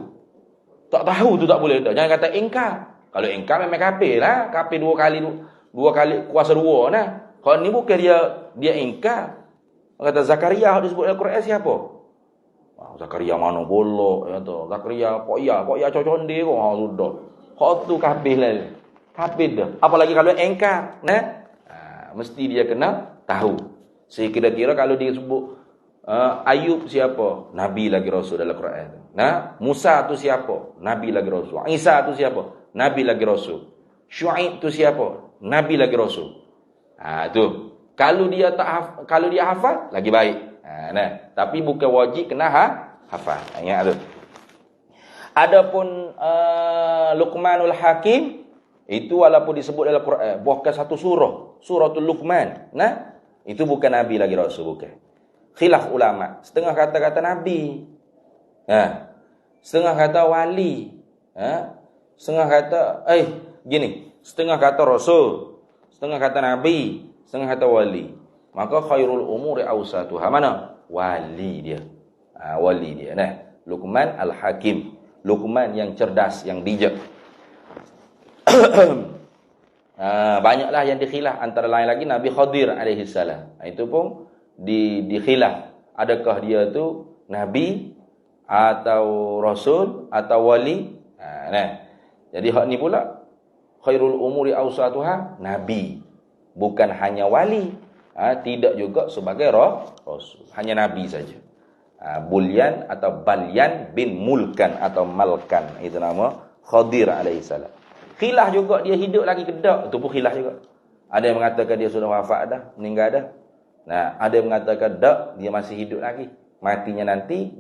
Tak tahu tu tak boleh dah. Jangan kata ingkar. Kalau ingkar memang kafir lah. Kafir dua kali kuasa dua nah. Kalau ni bukan dia ingkar. Kata Zakaria hak disebut dalam Quran siapa? Zakaria mana bolok ya tu. Zakaria pok ya conconde ke? Sudah. Hak tu kafir lah. Kafir dah. Apalagi kalau ingkar, mesti dia kena tahu. Sekira-kira kalau dia sebut Ayub siapa? Nabi lagi rasul dalam Quran. Musa tu siapa? Nabi lagi rasul. Isa tu siapa? Nabi lagi rasul. Syuaib tu siapa? Nabi lagi rasul. Tu. Kalau dia hafal lagi baik. Tapi bukan wajib kena hafal. Ingat tu. Adapun Luqmanul Hakim itu walaupun disebut dalam Quran, bukan satu suratul Luqman. Itu bukan Nabi lagi rasul, bukan. Khilaf ulama. Setengah kata Nabi. Setengah kata wali. Setengah kata gini, setengah kata rasul, setengah kata Nabi, setengah kata wali. Maka khairul umuri awsatuha. Mana? Wali dia. Wali dia. Luqman al-Hakim. Luqman yang cerdas, yang bijak. Banyaklah yang dikhilaf, antara lain lagi Nabi Khadir alaihi salam. Itu pun dikhilaf. Adakah dia tu nabi atau rasul atau wali? Jadi hak ni pula khairul umuri awsatuha, nabi, bukan hanya wali. Tidak juga sebagai rasul, hanya nabi saja. Bulyan atau Balyan bin Mulkan atau Malkan, itu nama Khadir alaihi salam. Khilaf juga dia hidup lagi ke tak? Itu pun khilaf juga. Ada yang mengatakan dia sudah wafat dah, meninggal dah. Ada yang mengatakan tak, dia masih hidup lagi. Matinya nanti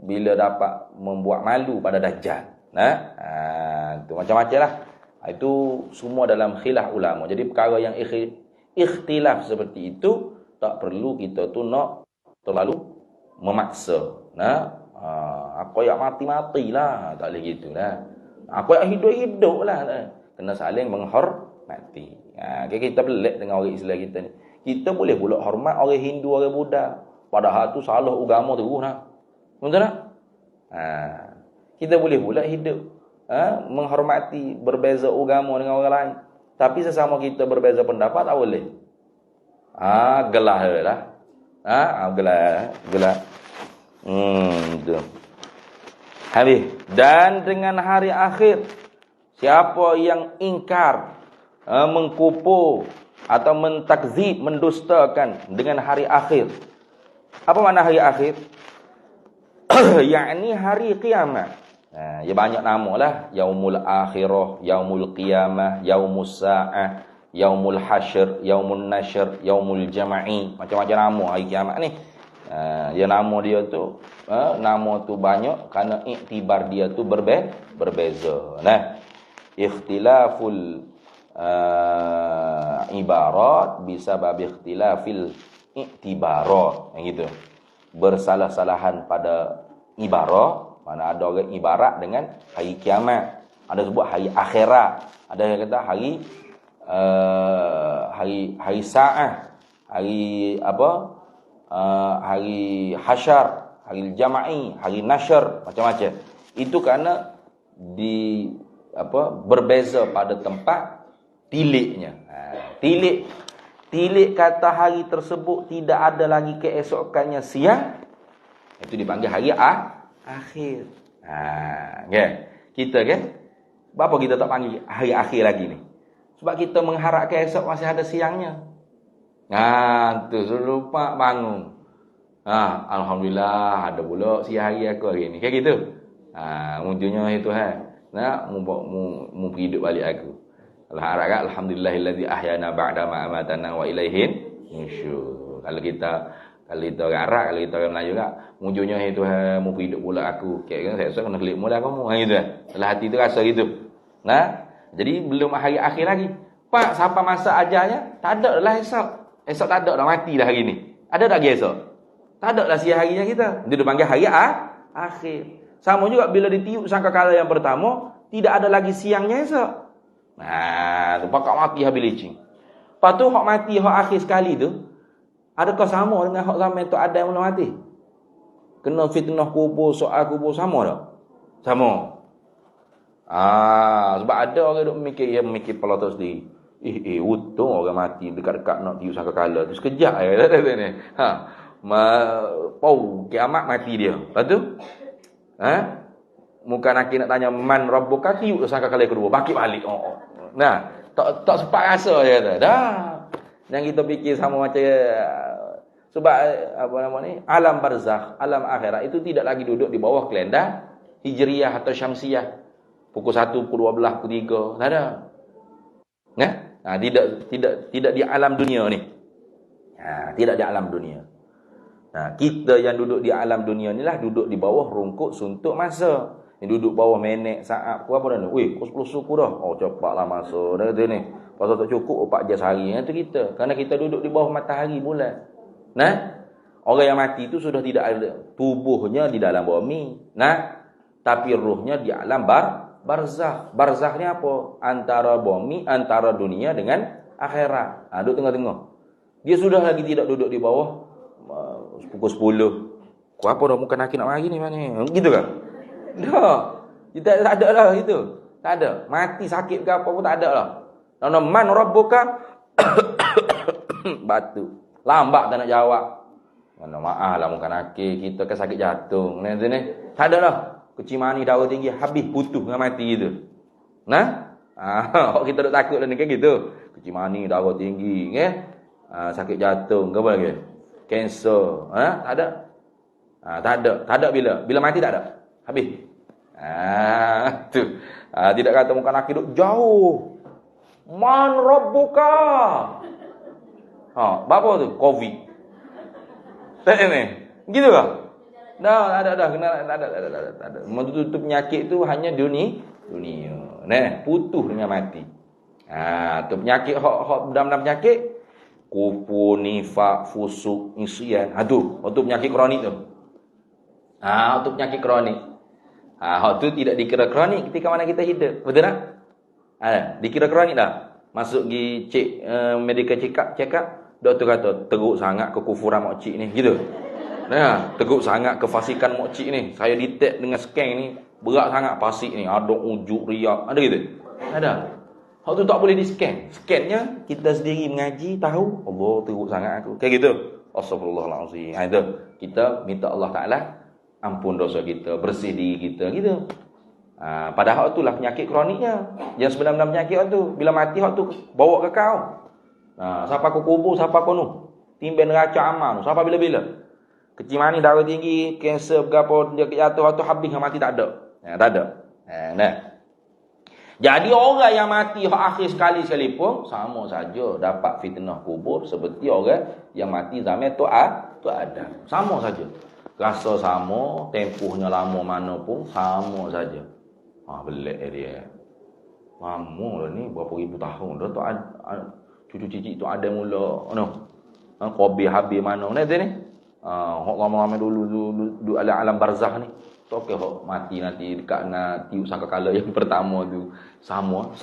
bila dapat membuat malu pada Dajjal. Itu macam-macam lah. Itu semua dalam khilaf ulama. Jadi perkara yang ikhtilaf seperti itu tak perlu kita tu nak terlalu memaksa. Aku yang mati-matilah, tak boleh gitulah. Aku yang hidup-hidup lah. Kena saling menghormati. Kita pelik dengan orang Islam kita ni. Kita boleh pula hormat orang Hindu, orang Buddha. Padahal tu salah agama terus nak. Betul tak? Kita boleh pula hidup menghormati berbeza agama dengan orang lain. Tapi sesama kita berbeza pendapat tak boleh. Gelah lah. Gelah. Itu. Habis. Dan dengan hari akhir, siapa yang ingkar, mengkufur atau mentakzib, mendustakan dengan hari akhir. Apa makna hari akhir? Yakni hari kiamat. Ya banyak nama lah. Yaumul akhirah, yaumul qiyamah, yaumus sa'ah, yaumul hasyr, yaumul nasyr, yaumul jama'i. Macam-macam nama hari kiamat ni. Ya nama dia tu nama tu banyak kerana iktibar dia tu berbeza. Nah, ikhtilaful ibarat bisabab ikhtilafil iktibarat. Gitu. Bersalah-salahan pada ibarat, mana ada orang ibarat dengan hari kiamat, ada sebut hari akhirat, ada yang kata hari saah, hari apa? Hari hasyar, hari jama'i, hari nasyar, macam-macam. Itu kerana berbeza pada tempat tiliknya. Tilik kata hari tersebut tidak ada lagi keesokannya siang, itu dipanggil hari akhir. Kan? Kita kan? Kenapa kita tak panggil hari akhir lagi ni? Sebab kita mengharapkan esok masih ada siangnya. Tu lupa bangun. Alhamdulillah ada pula siang hari aku hari ni. Kayak gitu. Munculnya itu nak mu hidup balik aku. Alhamdulillahillazi ahyana ba'da ma amatana wa ilaihin nusyur. Kalau kita orang Arab, kalau kita orang Melayu kan, munculnya itu mu hidup pula aku. Kayak saya kena kelip mula kamu gitu kan. Dalam hati tu rasa gitu. Jadi belum hari akhir lagi. Pak, sampai masa ajalnya tak ada lah esok. Esok tak ada dah, mati dah hari ni. Ada tak lagi esok? Tak ada lah siang harinya kita. Dia dipanggil hari akhir. Sama juga bila ditiup sangkakala yang pertama, tidak ada lagi siangnya esok. Tu pakak mati habis licin. Lepas tu hak mati hak akhir sekali tu, adakah sama dengan hak zaman tu ada yang belum mati? Kena fitnah kubur, soal kubur sama tak? Sama. Sebab ada orang duk mikir pala tu sendiri. Untung orang mati dekat-dekat nak tiup sangkakala tu sekejap ni. Kiamat mati dia. Lepas tu muka nak tanya man rabbuka, tiup sangkakala kedua, bakit balik. Tak sempat rasa dia kata. Dah. Yang kita fikir sama macam sebab alam barzakh, alam akhirat itu tidak lagi duduk di bawah kalender hijriyah atau syamsiah. Pukul 1, pukul 12, pukul 3, tak ada. Tidak di alam dunia ni. Tidak di alam dunia. Kita yang duduk di alam dunia ni lah duduk di bawah rungkut suntuk masa. Yang duduk bawah minit, saat, apa dah ni? Pukul 10 suku dah. Cepatlah masa dah kata ni. Pasal tak cukup 4 jam sehari. Itu kita. Kerana kita duduk di bawah matahari bulan. Orang yang mati itu sudah tidak ada. Tubuhnya di dalam bumi. Tapi ruhnya di alam barzakh. Barzakh ni apa? Antara bumi, antara dunia dengan akhirat. Duduk tengah-tengah. Dia sudah lagi tidak duduk di bawah pukul 10. Apa dah muka nak mari ni mana? Gitu kan? Dah. Kita tak ada lah gitu. Tak ada. Mati sakit ke apa pun tak ada lah. Man rabbuka batu. Lambat tak nak jawab. Mana maaf lah muka nak kita kan sakit jantung. Ni. Tak ada lah. Kecimani darah tinggi habis putus dengan mati gitu. Kita duk takut lah ni kan gitu. Kecimani darah tinggi kan. Sakit jantung ke apa lagi? Kanser. Tak ada. Tak ada bila mati tak ada. Habis. Tu. Tidak kata muka nak duk jauh. Man rabbuka. Apa tu? Covid. Tak ni. Gitu ke? Dah, ada. Kena ada. Menutup penyakit tu hanya dunia. Putus dengan mati. Tu penyakit hak benda-benda penyakit kufu, nifak, fusuk, isyan. Tu penyakit kronik tu. Tu penyakit kronik. Hak tu tidak dikira kronik ketika mana kita hidup. Betul tak? Dikira kronik dah. Masuk pergi cek medical check up, doktor kata teruk sangat kekufuran makcik ni, gitu. Teruk sangat kefasikan makcik ni. Saya detect dengan scan ni berat sangat fasik ni, ada ujuk riak, ada gitu. Ada. Hak tu tak boleh di-scan. Scannya kita sendiri mengaji tahu, Allah teruk sangat aku. Kayak gitu. Astagfirullahalazim. Itu kita minta Allah Taala ampun dosa kita, bersih diri kita gitu. Padahal itulah penyakit kroniknya. Yang sebenarnya penyakit tu bila mati hak tu bawa ke kau. Siapa kau kubur, siapa kau nu. Timben neraca amal, siapa bila-bila. Kecimani darah tinggi, kanser berapa dia jatuh tu habis mati tak ada. Tak ada. Jadi orang yang mati hak akhir sekali sekalipun sama saja dapat fitnah kubur seperti orang yang mati zaman tu tu ada. Sama saja. Rasa sama, tempohnya lama mana pun sama saja. Belik dia. Lama lah ni, berapa ribu tahun dah tu cucu cicit tu ada mula Kobe habis mana ni ni. Hok lama-lama dulu alam barzah ni. Tu okey hok mati nanti dekat dengan tiup sangkakala yang pertama tu sama.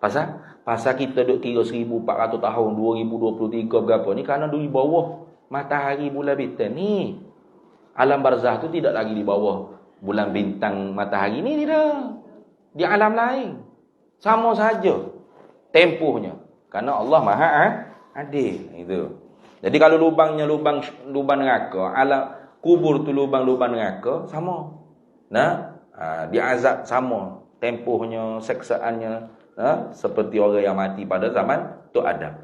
Pasal kita duk kira 1400 tahun 2023 berapa ni kerana dulu di bawah matahari bulan bintang ni. Alam barzah tu tidak lagi di bawah bulan bintang matahari ni, tidak. Di alam lain. Sama saja tempohnya. Karena Allah Maha Adil. Itu. Jadi kalau lubangnya lubang neraka, alam kubur tu lubang neraka, sama. Diazab sama. Tempohnya, seksaannya, seperti orang yang mati pada zaman tu Adam.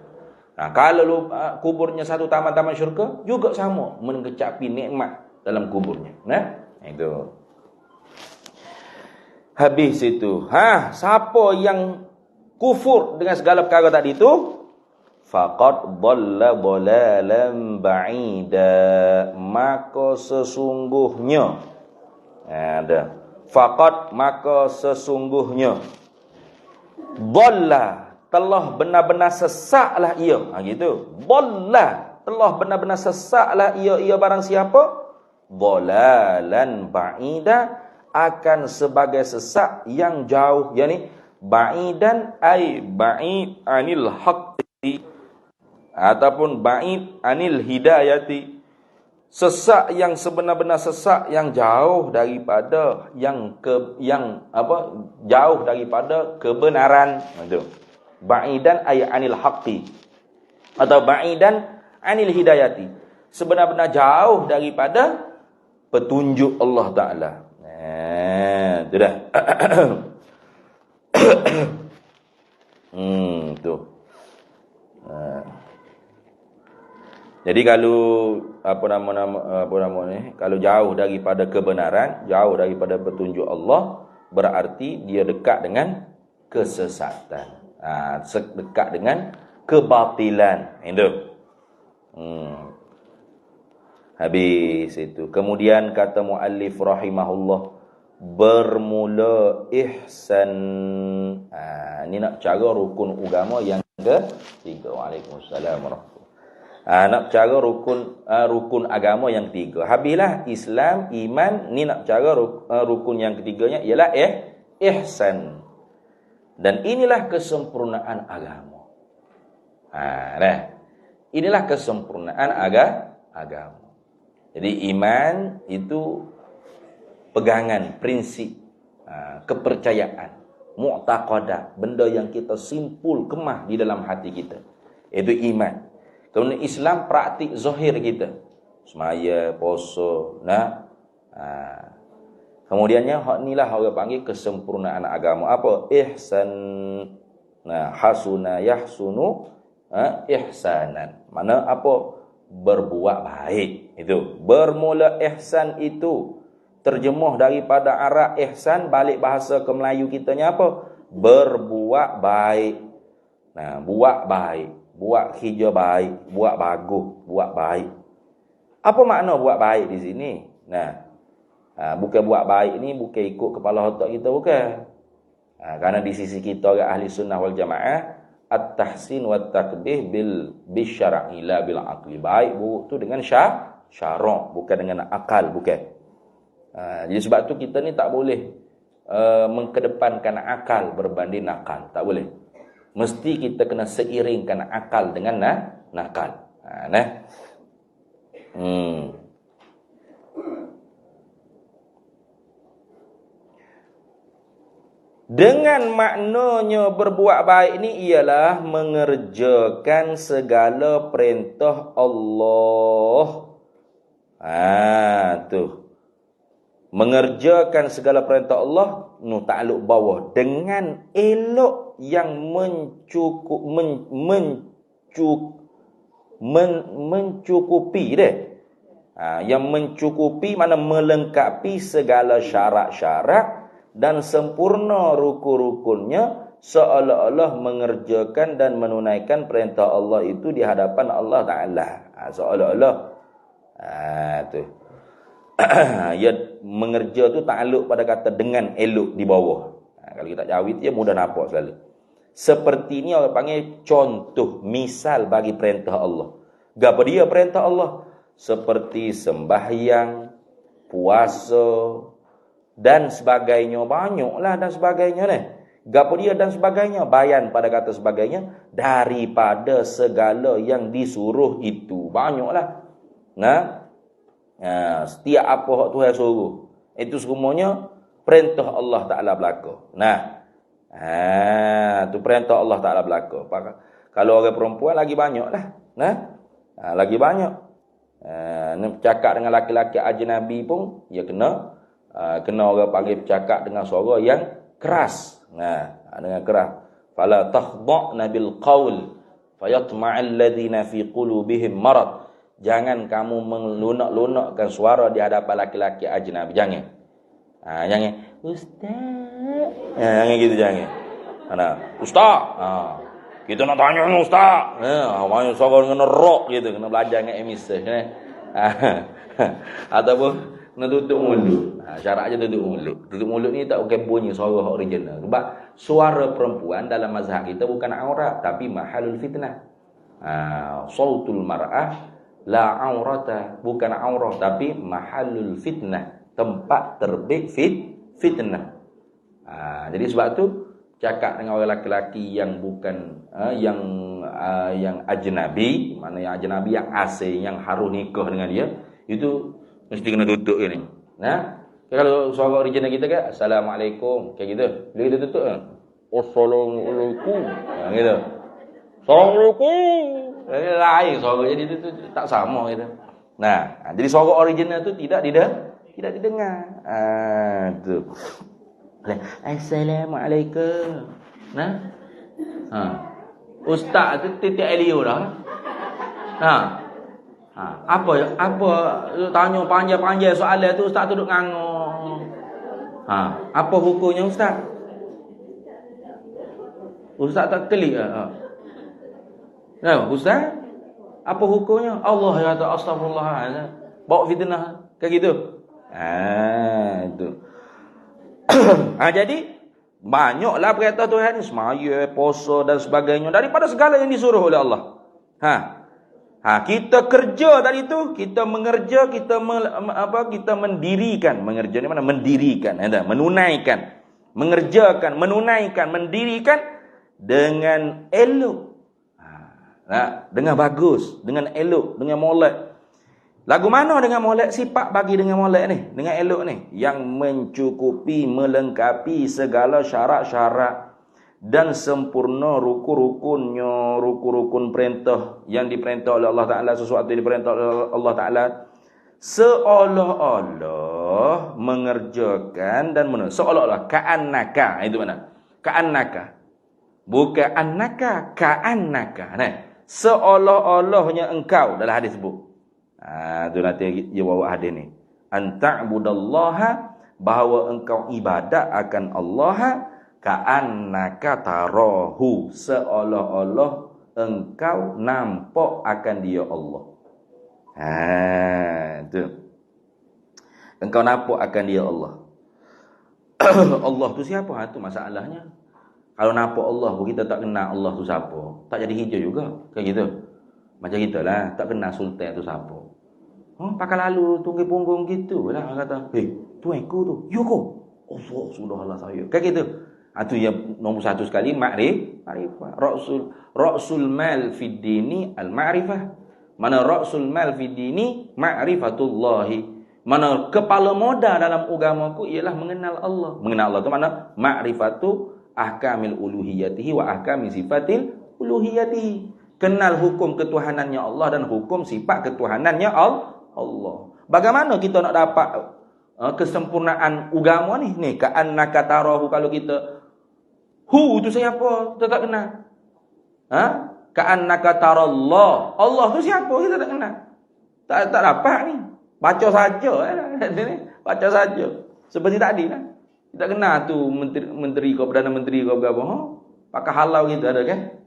Kalau kuburnya satu taman-taman syurga, juga sama. Mengecapi nikmat dalam kuburnya. Itu. Habis itu. Siapa yang kufur dengan segala perkara tadi itu, faqad dhalla dhalalan ba'ida, maka sesungguhnya maka sesungguhnya dhalla, telah benar-benar sesaklah ia. Gitu. Dhalla, telah benar-benar sesaklah ia barang siapa? Dhalalan ba'ida, akan sebagai sesak yang jauh. Yani ba'idan ay ba'id anil haqqi, ataupun ba'id anil hidayati, sesak yang sebenar-benar sesak yang jauh daripada jauh daripada kebenaran. Itu ba'idan ay anil haqqi atau ba'idan anil hidayati, sebenar-benar jauh daripada petunjuk Allah Ta'ala. Itu dah. Tu. Jadi kalau kalau jauh daripada kebenaran, jauh daripada petunjuk Allah, berarti dia dekat dengan kesesatan. Dekat dengan kebatilan. Itu. Habis itu. Kemudian kata muallif rahimahullah, bermula ihsan. Ini nak cara rukun agama yang ketiga. Waalaikumsalam warahmatullahi. Nak cara rukun agama yang ketiga. Habislah Islam, iman. Ni nak cara rukun yang ketiganya ialah ihsan. Dan inilah kesempurnaan agama. Inilah kesempurnaan agama. Jadi iman itu pegangan, prinsip, kepercayaan, mu'taqadah, benda yang kita simpul kemah di dalam hati kita. Itu iman. Kemudian Islam praktik zahir kita. Semaya, puasa, kemudiannya hak inilah orang panggil kesempurnaan agama. Apa? Ihsan. Hasuna yahsunu ihsanan. Mana apa? Berbuat baik. Itu. Bermula ihsan itu terjemuh daripada Arab ihsan, balik bahasa ke Melayu kitanya apa? Berbuat baik. Buat baik, buat kerja baik, buat bagus, buat baik. Apa makna buat baik di sini? Bukan buat baik ni bukan ikut kepala otak kita, bukan. Karena di sisi kita orang ahli sunnah wal jamaah, at-tahsin wa taqdih bil syar'i la bil aqli. Baik buruk tu dengan syarak, bukan dengan akal, bukan. Jadi sebab tu kita ni tak boleh mengkedepankan akal berbanding nakal. Tak boleh. Mesti kita kena seiringkan akal dengan nakal. Dengan maknanya berbuat baik ni ialah mengerjakan segala perintah Allah. Tu. Mengerjakan segala perintah Allah, takluk bawah dengan elok yang mencukupi dia. Yang mencukupi mana melengkapi segala syarat-syarat dan sempurna rukun-rukunnya, seolah-olah mengerjakan dan menunaikan perintah Allah itu di hadapan Allah Ta'ala. Seolah-olah Tu. Ya, mengerja tu takluk pada kata dengan elok di bawah. Kalau kita jawit dia mudah nampak selalu. Seperti ini orang panggil contoh, misal bagi perintah Allah. Gapo dia perintah Allah? Seperti sembahyang, puasa dan sebagainya, banyaklah dan sebagainya ni. Gapo dia dan sebagainya? Bayan pada kata sebagainya daripada segala yang disuruh itu. Banyaklah. Setiap apa hak Tuhan suruh, itu semuanya perintah Allah Taala belaka. Tu perintah Allah Taala belaka. Kalau orang perempuan lagi banyaklah. Lagi banyak. Bercakap dengan laki-laki ajnabi pun ya kena orang panggil bercakap dengan suara yang keras. Dengan keras. Fala takhda'na bil qaul fayatma'al ladzina fi qulubihim marad. Jangan kamu melunak-lunakkan suara di hadapan laki-laki ajnabi. Jangan. Jangan. Ustaz. Jangan gitu, jangan. Ustaz. Kita nak tanya dengan ustaz. Banyak suara kena rock gitu, kena belajar dengan emisah. Ataupun kena tutup mulut. Syarat je tutup mulut. Tutup mulut ni tak pakai bunyi suara original. Sebab suara perempuan dalam mazhab kita bukan aurat, tapi mahalul fitnah. Sautul mar'ah la aurata, bukan aurah tapi mahalul fitnah, tempat terbit fitnah. Jadi sebab tu cakap dengan orang lelaki yang bukan yang ajnabi, mana yang ajnabi yang asing, yang harus nikah dengan dia, itu mesti kena tutup ni. Kalau suara original kita kan assalamualaikum kayak gitu. Bila kita tutup assalamualaikum gitu. Assalamualaikum. Lain suara jadi itu tak sama gitu. Jadi suara original tu tidak didengar. Tu. Assalamualaikum. Ustaz tu titik Elio dah. Apa tanya panjang-panjang soalan tu ustaz tu duk ngangor. Apa hukumnya ustaz? Ustaz tak klik ustaz, apa hukumnya? Allah ya ta astagfirullah. Bawa fitnah kayak gitu. Itu. Jadi banyaklah perintah Tuhan, semaya, puasa dan sebagainya daripada segala yang disuruh oleh Allah. Kita kerja tadi tu, kita mengerja, kita mendirikan. Mengerja ni mana? Mendirikan, menunaikan, mengerjakan, menunaikan, mendirikan dengan elok. Dengan bagus, dengan elok, dengan molek. Lagu mana dengan molek? Sifat bagi dengan molek ni, dengan elok ni, yang mencukupi, melengkapi segala syarat-syarat dan sempurna rukun-rukun perintah yang diperintah oleh Allah Ta'ala, sesuatu yang diperintah oleh Allah Ta'ala, seolah-olah mengerjakan dan seolah-olah ka'annaka. Itu mana? Ka'annaka. Bukan annaka, ka'annaka. Seolah-olahnya engkau, dalam hadis sebut. Tu nanti dia bawa hadis ni. Anta'budallaha, bahawa engkau ibadat akan Allah, ka'annaka tarahu, seolah-olah engkau nampak akan dia Allah. Tu. Engkau nampak akan dia Allah. Allah tu siapa? Tu masalahnya. Kalau nampak Allah, kita tak kenal Allah tu siapa, tak jadi hijau juga. Kayak gitu. Macam kita lah, tak kenal sultan tu siapa. Pakai lalu tunggu punggung gitu lah. Orang kata, tuan ku tu. Ya ku? Allah sudahlah saya. Kayak gitu. Itu yang nombor satu sekali, ma'rifah. Ra'sul mal fid dini al-ma'rifah. Mana ra'sul mal fid dini ma'rifatullahi. Mana kepala modal dalam agamaku ialah mengenal Allah. Mengenal Allah tu mana? Ma'rifatu ahkamil uluhiyatihi wa ahkami sifatil uluhiyatihi. Kenal hukum ketuhanannya Allah dan hukum sifat ketuhanannya Allah. Bagaimana kita nak dapat kesempurnaan agama ni? Ka'annaka tarahu, kalau kita tu siapa? Kita tak kenal. Ka'annaka tarallah. Allah tu siapa? Kita tak kenal. Tak dapat ni. Baca saja. Baca saja. Seperti tadi lah. Kita kenal tu menteri ke, Perdana Menteri ke apa. Pakai halau gitu ada kan?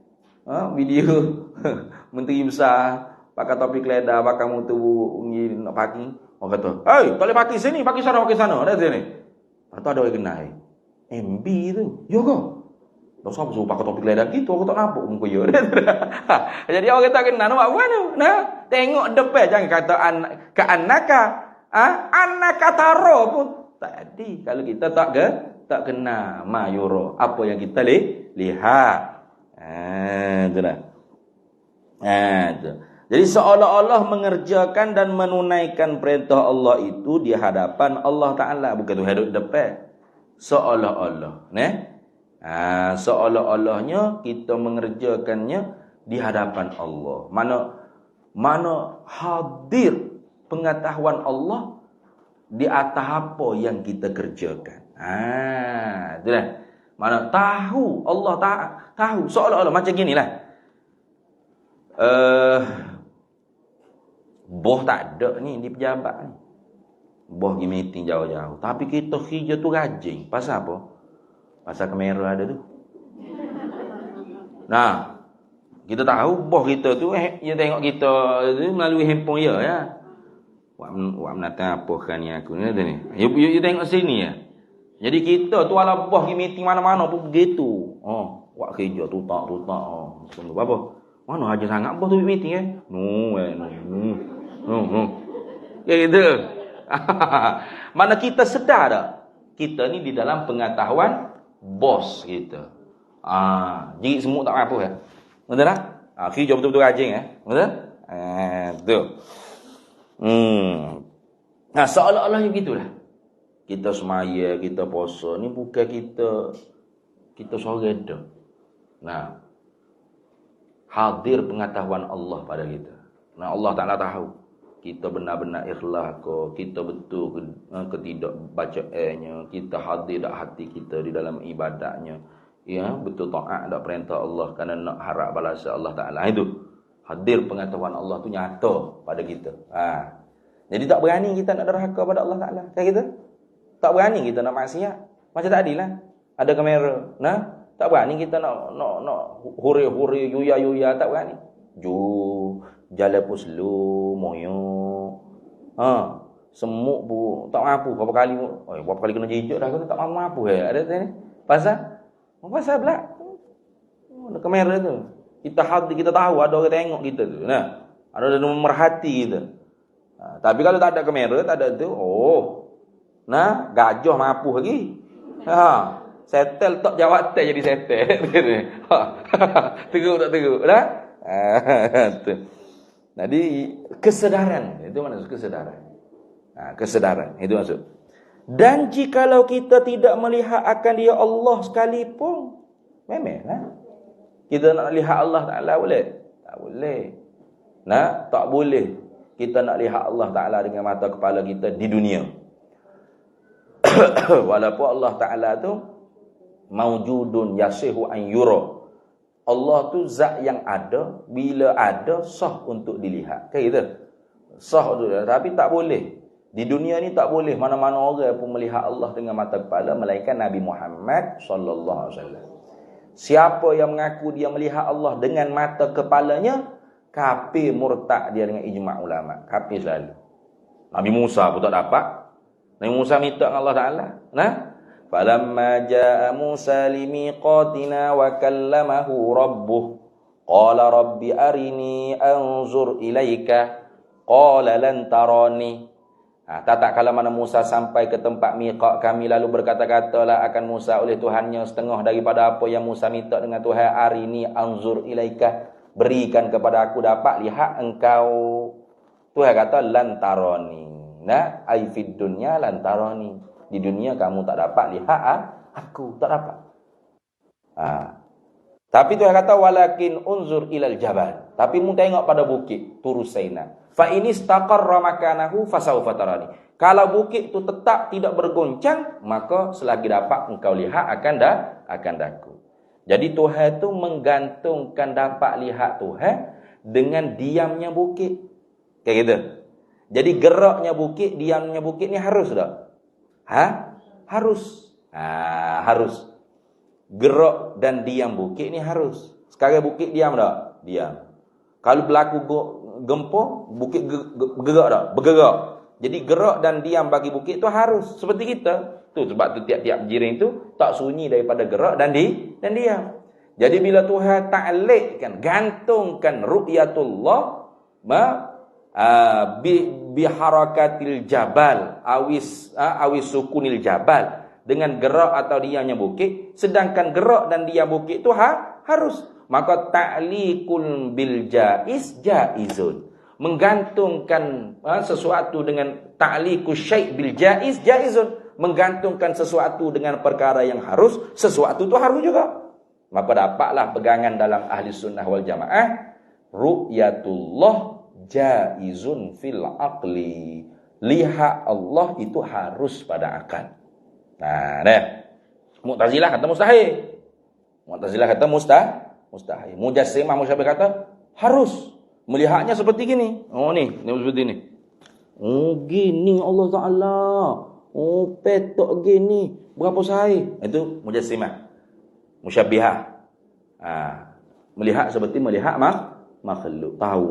Video menteri besar pakai topi keledar, pakai mutu nak paki. Orang kata, "Hei, tak boleh paki sini, paki sana, paki sana." Ada sini. Atau ada orang kenal. MB tu. Yo ke? Tak siapa suruh pakai topi keledar gitu, aku tak nampak muka dia. Jadi orang kata kenal nak buat mana? Nah, tengok depan jangan kata ke anaka. Anaka taro pun tadi kalau kita tak kenal mayuro apa yang kita lihat. Itulah. Itu. Jadi seolah-olah mengerjakan dan menunaikan perintah Allah itu di hadapan Allah Ta'ala. Bukan tu hidup depan. Seolah-olah. Seolah-olahnya kita mengerjakannya di hadapan Allah. Mana hadir pengetahuan Allah di atas apa yang kita kerjakan. Itulah. Mana tahu Allah tahu seolah-olah macam ginilah. Bos tak ada ni di pejabat ni. Bos pergi meeting jauh-jauh. Tapi kita kerja tu rajin. Pasal apa? Pasal kamera ada tu. Nah, kita tahu bos kita tu dia tengok kita tu melalui handphone dia ya. Wak menata apa kan ni aku ni ni. You tengok sini ya. Jadi kita tu ala bos pergi meeting mana-mana pun begitu. Wak kerja tu tak. Tunggu apa? Mana aja sangat bos tu meeting Ya gitu. Mana kita sedar tak? Kita ni di dalam pengetahuan bos kita. Jadi semua tak apa ya. Betul tak? Kerja betul-betul rajin ya. Betul? Betul. Nah, seolah-olah begitulah. Kita semaya, kita puasa ni bukan kita sorang dah. Nah, hadir pengetahuan Allah pada kita. Nah, Allah Ta'ala tahu kita benar-benar ikhlas ke, kita betul ke tidak bacaannya, kita hadir tak hati kita di dalam ibadatnya, ya, betul taat tak perintah Allah kerana nak harap balasan Allah Ta'ala. Itu hadir pengetahuan Allah tu nyata pada kita. Jadi tak berani kita nak derhaka pada Allah Ta'ala. Kan kita? Tak berani kita nak maksiat. Macam tadi lah. Ada kamera. Nah, tak berani kita nak huri-huri, yuya-yuya. Tak berani. Jalan pun slow, moyok. Semuk pun tak mampu. Berapa kali kena jejak dah. Tak mampu. Ada ni. Pasal pula. Ada kamera tu. Kita hadir, kita tahu ada orang tengok kita tu. Nah, ada orang merhati kita. Tapi kalau tak ada kamera, tak ada tu. Nah, gajah mampu lagi. Setel tak jawatan jadi setel. Teruk tak teruk dah. Jadi kesedaran, itu maksud kesedaran. Kesedaran, itu maksud. Dan jikalau kita tidak melihat akan dia Allah sekalipun, memanglah kita nak lihat Allah Ta'ala boleh? Tak boleh. Tak boleh kita nak lihat Allah Ta'ala dengan mata kepala kita di dunia. Walaupun Allah Ta'ala tu maujudun yasihu an yura. Allah tu zat yang ada, bila ada sah untuk dilihat. Kan gitu? Sah untuk dilihat, tapi tak boleh. Di dunia ni tak boleh mana-mana orang pun melihat Allah dengan mata kepala melainkan Nabi Muhammad sallallahu alaihi wasallam. Siapa yang mengaku dia melihat Allah dengan mata kepalanya, kafir murtad dia dengan ijma' ulama. Kafir selalu. Nabi Musa pun tak dapat. Nabi Musa minta dengan Allah Ta'ala. Falamma jaa Musa limiqatina wa kallamahu rabbuh qala rabbi arini anzur ilaika qala lan tarani. Tak kala mana Musa sampai ke tempat miqat kami lalu berkata-katalah akan Musa oleh Tuhannya setengah daripada apa yang Musa minta dengan Tuhan, arini anzur ilaika, berikan kepada aku dapat lihat engkau. Tuhan kata lan tarani. Ai fid dunya lan tarani. Di dunia kamu tak dapat lihat aku, tak dapat. Tapi Tuhan kata walakin unzur ilal jabal. Tapi mu tengok pada bukit Turus Saina. Fa in istaqarra makanahu fasawfa tarani. Kalau bukit itu tetap tidak bergoncang, maka selagi dapat engkau lihat akan daku. Jadi Tuhan itu menggantungkan dapat lihat Tuhan dengan diamnya bukit. Kayak gitu. Jadi geraknya bukit, diamnya bukit ni harus tak? Harus. Harus. Gerak dan diam bukit ni harus. Sekarang bukit diam tak? Diam. Kalau berlaku gempur, bukit bergerak dah, bergerak. Jadi gerak dan diam bagi bukit tu harus seperti kita. Tu sebab tu tiap-tiap jiring tu tak sunyi daripada gerak dan diam. Jadi bila Tuhan ta'liqkan, gantungkan ru'yatullah bi harakatil jabal awis sukunil jabal, dengan gerak atau diamnya bukit, sedangkan gerak dan diam bukit tu harus, maka ta'liqul bil jaizun, menggantungkan sesuatu dengan ta'liqus syai' bil jaizun, menggantungkan sesuatu dengan perkara yang harus, sesuatu tu harus juga. Maka dapatlah pegangan dalam ahli sunnah wal jamaah, ru'yatullah jaizun fil aqli. Lihat Allah itu harus pada akal. Nah, dah. Mu'tazilah kata mustahil. Mu'tazilah kata mustahil. Mujassimah musyabbih kata harus. Melihatnya seperti gini. Oh ni seperti ni. Oh gini Allah Taala. Oh petok gini. Berapa sahih? Itu mujassimah. Musyabbihah. Melihat seperti melihat makhluk. Tahu.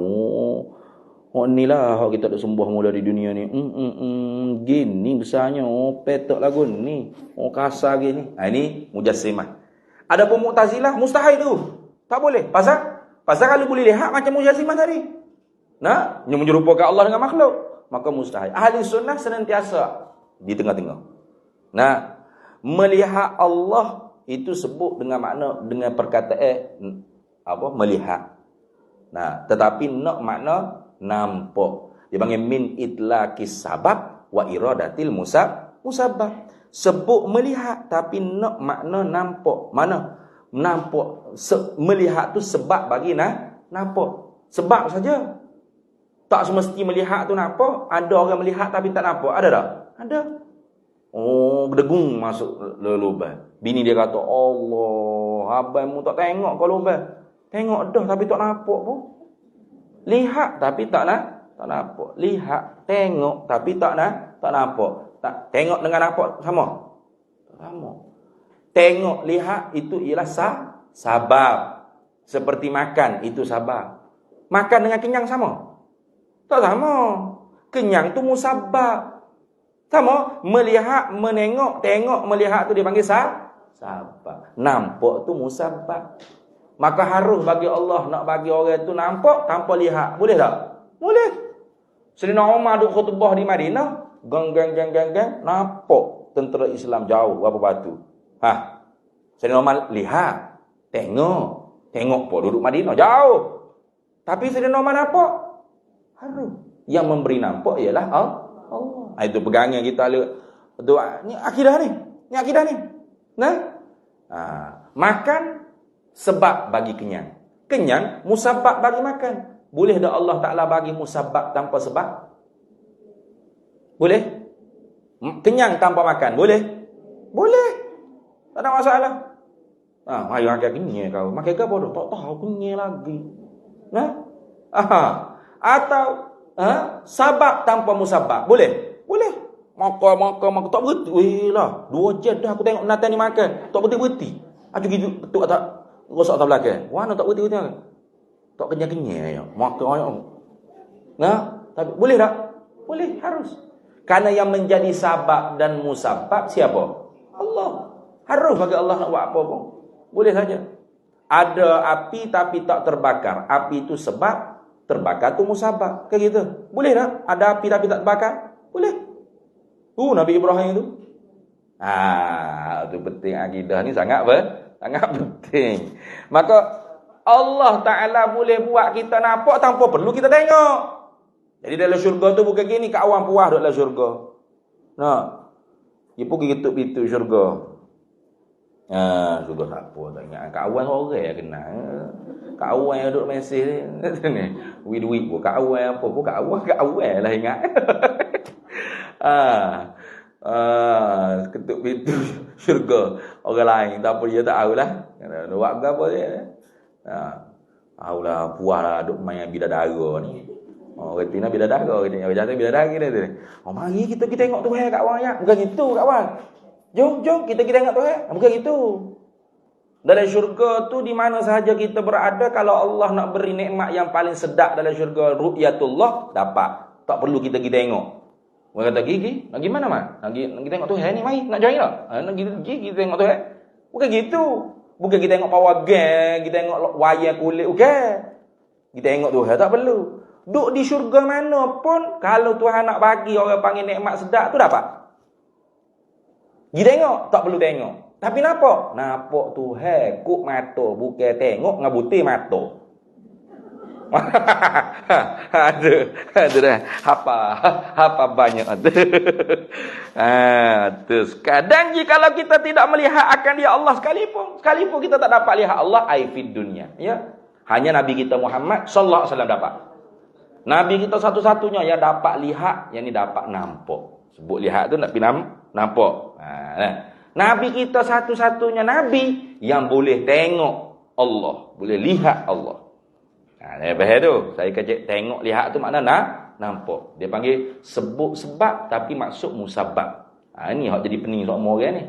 Oh inilah kita dah sembuh mula di dunia ni. Gini besarnya. Oh petok lagu ni. Oh kasar gini. Ini mujassimah. Ada pun Mu'tazilah mustahil tu. Tak boleh. Pasal kalau boleh lihat macam mujassimah tadi. Nah, menyerupakan Allah dengan makhluk, maka mustahil. Ahli sunnah senantiasa di tengah-tengah. Nah, melihat Allah itu sebut dengan makna, dengan perkataan melihat. Nah, tetapi nak makna nampak. Dia panggil min itlaqis sabab wa iradatil musabbab. Sebut melihat tapi nak makna nampak. Mana? Nampak. Melihat tu sebab bagi nampak. Sebab saja. Tak semesti melihat tu nampak. Ada orang melihat tapi tak nampak. Ada tak? Ada. Oh, berdegung masuk lubang. Bini dia kata, Allah, abangmu tak tengok kau lubang. Tengok dah tapi tak nampak pun. Lihat tapi tak nampak. Lihat, tengok tapi tak nampak. Tak tengok dengan nampak sama? Sama. Tengok, lihat itu ialah sabab. Seperti makan itu sabab. Makan dengan kenyang sama? Tak sama. Kenyang tu musabbab. Sama. Melihat, menengok, tengok, melihat tu dipanggil sabab. Nampak tu musabbab. Maka harus bagi Allah nak bagi orang tu nampak tanpa lihat. Boleh tak? Boleh. Sayyidina Umar duk khutbah di Madinah, gang, nampak tentera Islam jauh berapa batu. Sayyidina Umar lihat, tengok pun duduk Madinah jauh. Tapi Sayyidina Umar nampak? Harus. Yang memberi nampak ialah Allah. Itu pegangan kita doa. Ni akidah ni. Nah. Makan sebab bagi kenyang. Kenyang musabbab bagi makan. Boleh tak Allah Ta'ala bagi musabbab tanpa sebab? Boleh? Kenyang tanpa makan. Boleh? Boleh. Tak ada masalah. Mari makan kenyang kau. Makan ke apa dah? Tak tahu kenyang lagi. Nah? Atau sabab tanpa musabbab. Boleh? Boleh. Makan tak berhenti. Weh lah. 2 jam dah aku tengok Nathan ni makan. Tak berhenti. Aku gitu betul tak? Rosak atas belakang. Mana tak berhenti. Tak kenyang-kenyang. Makan ayam. Nah, tapi boleh tak? Boleh, harus. Karena yang menjadi sabab dan musabbab siapa? Allah. Harus bagi Allah nak buat apa pun. Boleh saja. Ada api tapi tak terbakar. Api itu sebab, terbakar tu musabbab. Kayak gitu. Boleh tak? Ada api tapi tak terbakar? Boleh. Nabi Ibrahim itu. Itu penting akidah ni sangat penting. Maka Allah Ta'ala boleh buat kita nampak tanpa perlu kita tengok. Jadi dalam syurga tu bukan gini, kat awam puas duduk dalam syurga. Nah, dia pergi ketuk pintu syurga. Syurga tak apa, tak ingat. Kat awam orang yang kenal. Kat awam yang duduk mesej ni. Duit pun kat awam apa pun kat awam lah ingat. Ketuk pintu syurga. Orang lain tak apa dia tak tahulah. Buat apa dia. Tahulah puas lah duk main bidadara ni. Kata nak bidadara, kata berjata bidadara dia. Mari kita tengok Tuhan kat awang ayat. Bukan gitu kat awang. Jom kita tengok Tuhan. Bukan gitu. Dalam syurga tu di mana sahaja kita berada, kalau Allah nak beri nikmat yang paling sedap dalam syurga, ru'yatullah, dapat. Tak perlu kita pergi tengok. Orang kata, Gigi, nak pergi mana, Mak? Nak pergi tengok Tuhan ni, mari. Nak join tak? Nak pergi tengok Tuhan. Bukan gitu. Bukan kita tengok power gang, kita tengok wayang kulit, bukan. Kita tengok Tuhan, tak perlu. Duk di syurga mana pun, kalau Tuhan nak bagi orang panggil nikmat sedap tu dapat. Pergi tengok, tak perlu tengok. Tapi nampak? Nampak Tuhan, kuk mata, bukan tengok, ngabuti mata. Ada dah. Apa banyak ada. Terus kadang jikalau kita tidak melihat akan dia Allah sekalipun kita tak dapat lihat Allah aifid dunia, ya. Hanya Nabi kita Muhammad sallallahu alaihi wasallam dapat. Nabi kita satu-satunya yang dapat lihat, yang ni dapat nampak. Sebut lihat tu nak pi nampak. Nabi kita satu-satunya nabi yang boleh tengok Allah, boleh lihat Allah. Lepas tu, saya kecek tengok lihat tu makna nampak. Dia panggil sebut sebab tapi maksud musabab. Ni hak jadi pening semua orang ni.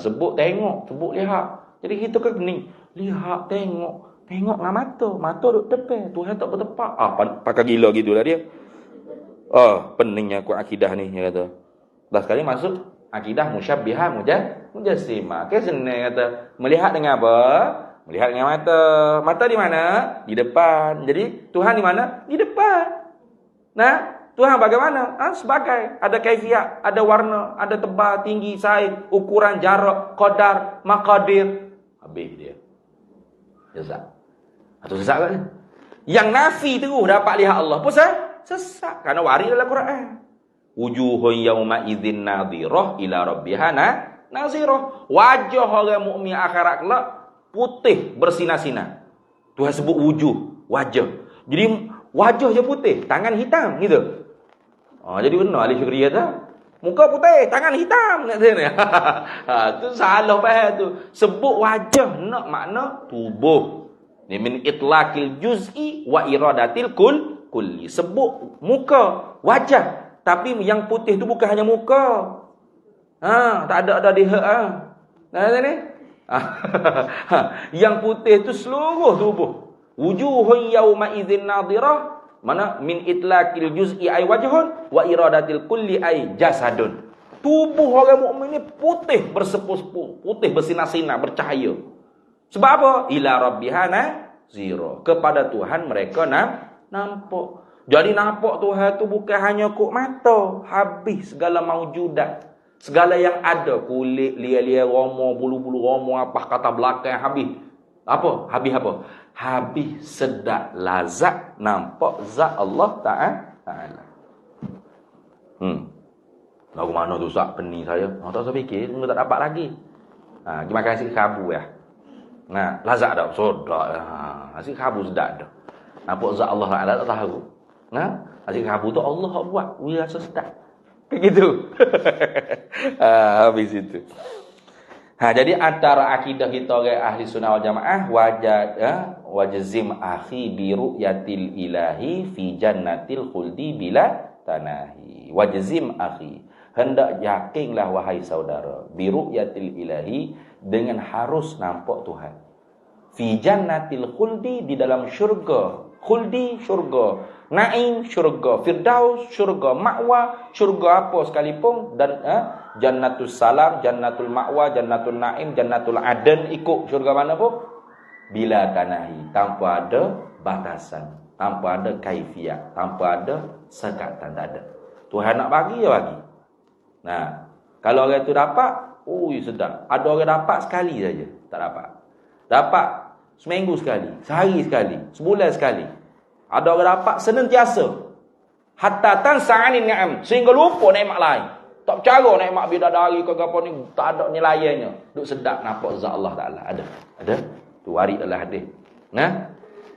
Sebut tengok, sebut lihat. Jadi kita kan pening. Lihat, tengok dengan mata duduk tepi. Tuhan tak bertepak. Pakai gila gitulah dia. Peningnya aku akidah ni, dia kata. Dah sekali masuk akidah musyabbihah mujassimah. Senang kata. Melihat dengan apa? Melihat dengan mata. Mata di mana? Di depan. Jadi Tuhan di mana? Di depan. Tuhan bagaimana? Sebagai ada kaifiat, ada warna, ada tebal, tinggi, saiz, ukuran, jarak, qadar, maqadir. Habis dia. Sesat. Atau sesat kan? Yang nafi terus dapat lihat Allah pun sesat. Kerana waris dalam Quran. Wujuhun yawma idzin nadhirah ila rabbiha nazirah. Wajah orang mukmin akhirat kelak putih bersinar-sinar. Tuhan sebut wujuh, wajah. Jadi wajah je putih, tangan hitam gitu. Jadi benar Ali Syukri kata, muka putih, tangan hitam kat sini. Tu salah faham tu. Sebut wajah nak makna tubuh. Ni min itlaqil juz'i wa iradatil kulli. Sebut muka, wajah, tapi yang putih tu bukan hanya muka. Tak ada di ni. Yang putih tu seluruh tubuh. Wujuhun yawma idzin nadhirah, mana min itlaqil juz'i ay wajhun wa iradatil kulli ay jasadun. Tubuh orang mukmin ni putih bersepu-sepu, putih bersinar-sinar, bercahaya. Sebab apa? Ila rabbiha nazira. Kepada Tuhan mereka nampak. Jadi nampak Tuhan tu bukan hanya kok mata, habis segala maujudat. Segala yang ada, kulit, lia-lia romo, bulu-bulu romo, apa kata belakang habis. Apa? Habis apa? Habis sedap lazat nampak zat Allah Ta'ala. Lagu mana tu Ustaz? Pening saya. Tak usah fikir, tunggu tak dapat lagi. Terima kasih khabu ya. Lazat dah, sodak. Asyik khabu sedap dah. Nampak zat Allah Ta'ala tak tahu. Asyik khabu tu Allah buat. Wih rasa sedap. Kayak gitu. Habis itu. Jadi antara akidah kita orang ahli sunnah wal jamaah wajazim akhi bi ru'yatil ilahi fi jannatil khuldi bila tanahi. Wajazim akhi, hendak yakinlah wahai saudara bi ru'yatil ilahi, dengan harus nampak Tuhan. Fi jannatil khuldi, di dalam syurga. Khuldi syurga, naim syurga, firdaus syurga, ma'wa syurga apa sekalipun, dan jannatul salam, jannatul ma'wa, jannatul naim, jannatul aden, ikut syurga mana pun bila tanahi, tanpa ada batasan, tanpa ada kaifiat, tanpa ada sekatan, tak ada. Tuhan nak bagi ya bagi. Kalau orang itu dapat, sedap. Ada orang dapat sekali saja, tak dapat. Dapat seminggu sekali, sehari sekali, sebulan sekali. Ada orang dapat senantiasa. Hatta tansa'anin ni'am, sehingga lupa nikmat lain. Tak bercara nikmat bidadari ke apa ni, tak ada nilainya. Duk sedap nampak zat Allah Ta'ala. Ada. Tu waris dalam hadis.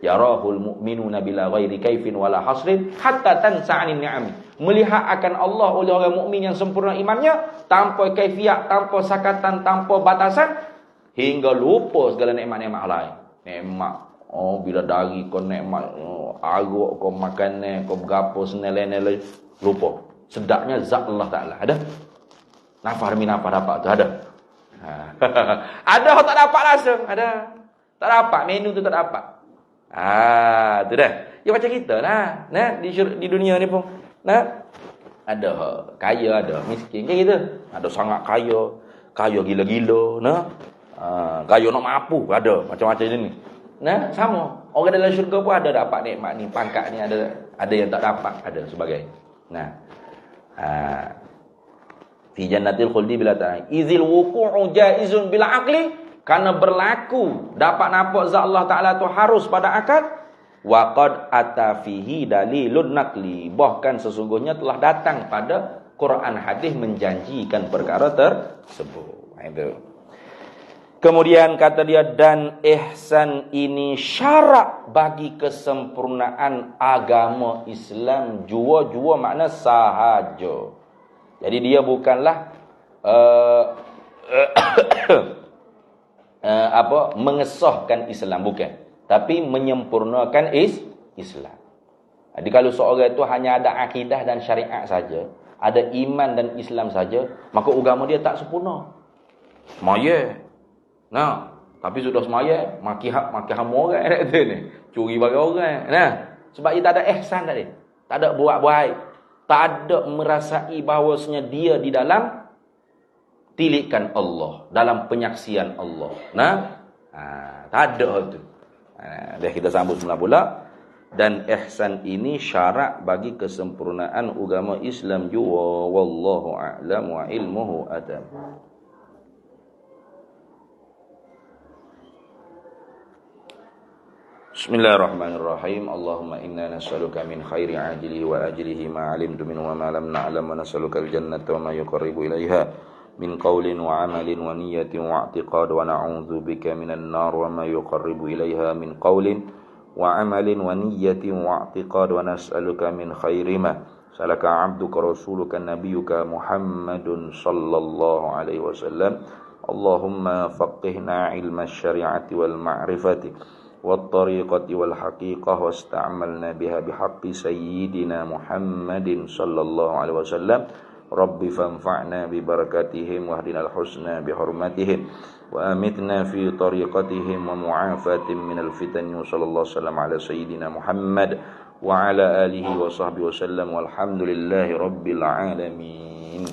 Yarahul mu'minuna bila ghairi kaifin wala hasrin hatta tansa'anin ni'am. Melihat akan Allah oleh orang mukmin yang sempurna imannya, tanpa kaifiat, tanpa sakatan, tanpa batasan, hingga lupa segala nikmat-nikmat lain. Nikmat bidadari kau, nikmat aruk kau, makanan kau, berapa senilai-nilai, lupa. Sedapnya zat Allah Ta'ala. Ada? Nafar dapat tu ada. Ha. Ada tak dapat langsung, ada. Tak dapat menu tu tak dapat. Tu dah. Ya macam kita lah. Nah, di dunia ni pun. Nah, ada kaya, ada miskin. Kayak gitu. Ada sangat kaya, kaya gila-gila, nah. Kaya nak mampu, ada macam-macam ni. Nah, sama. Orang dalam syurga pun ada dapat nikmat ni, pangkat ni, ada yang tak dapat, ada sebagainya. Nah. Fi jannatil khuldi bila ta'ala izil wuqu'u jaizun bila aqli, karena berlaku dapat nampak zat Allah Taala tu harus pada akal. Wa qad ata fihi dalilun naqli, bahkan sesungguhnya telah datang pada Quran hadis menjanjikan perkara tersebut. Itu. Kemudian kata dia, dan ihsan ini syarat bagi kesempurnaan agama Islam jua-jua, makna sahaja. Jadi dia bukanlah mengesahkan Islam, bukan, tapi menyempurnakan Islam. Jadi kalau seorang itu hanya ada akidah dan syariat saja, ada iman dan Islam saja, maka agama dia tak sempurna. Semaya. Nah, tapi sudah semaya, maki hamba orang tu ni. Curi barang orang. Nah, sebab dia tak ada ihsan tadi. Tak ada buat baik. Tak ada merasai bahawasanya dia di dalam tilikan Allah, dalam penyaksian Allah. Nah, tak ada tu. Dah kita sambung semula pula. Dan ihsan ini syarat bagi kesempurnaan agama Islam jua. Wallahu a'lam wa ilmuhu adam. Bismillahirrahmanirrahim. Allahumma inna nas'aluka min khairi ajilihi wa ajilihi ma 'alimtu minhu wa ma lam na'lam, wa nas'aluka al-jannata wa ma yuqarribu ilaiha min qawlin wa 'amalin wa niyyatin wa i'tiqad, wa na'udzu bika minan nar wa ma yuqarribu ilaiha min qawlin wa 'amalin wa niyyatin wa i'tiqad, wa nas'aluka min khairi ma salaka 'abduka rasuluka nabiyyuka Muhammadun sallallahu alaihi wasallam. Allahumma faqihna 'ilma asy-syari'ati wal ma'rifati والطريقة والحقيقة واستعملنا بها بحق سيدنا محمد صلى الله عليه وسلم. رب فانفعنا ببركاتهم واهدنا الحسنى بحرمتهم وأمتنا في طريقتهم ومعافاة من الفتن. وصلى الله وسلم على سيدنا محمد وعلى آله وصحبه وسلم والحمد لله رب العالمين.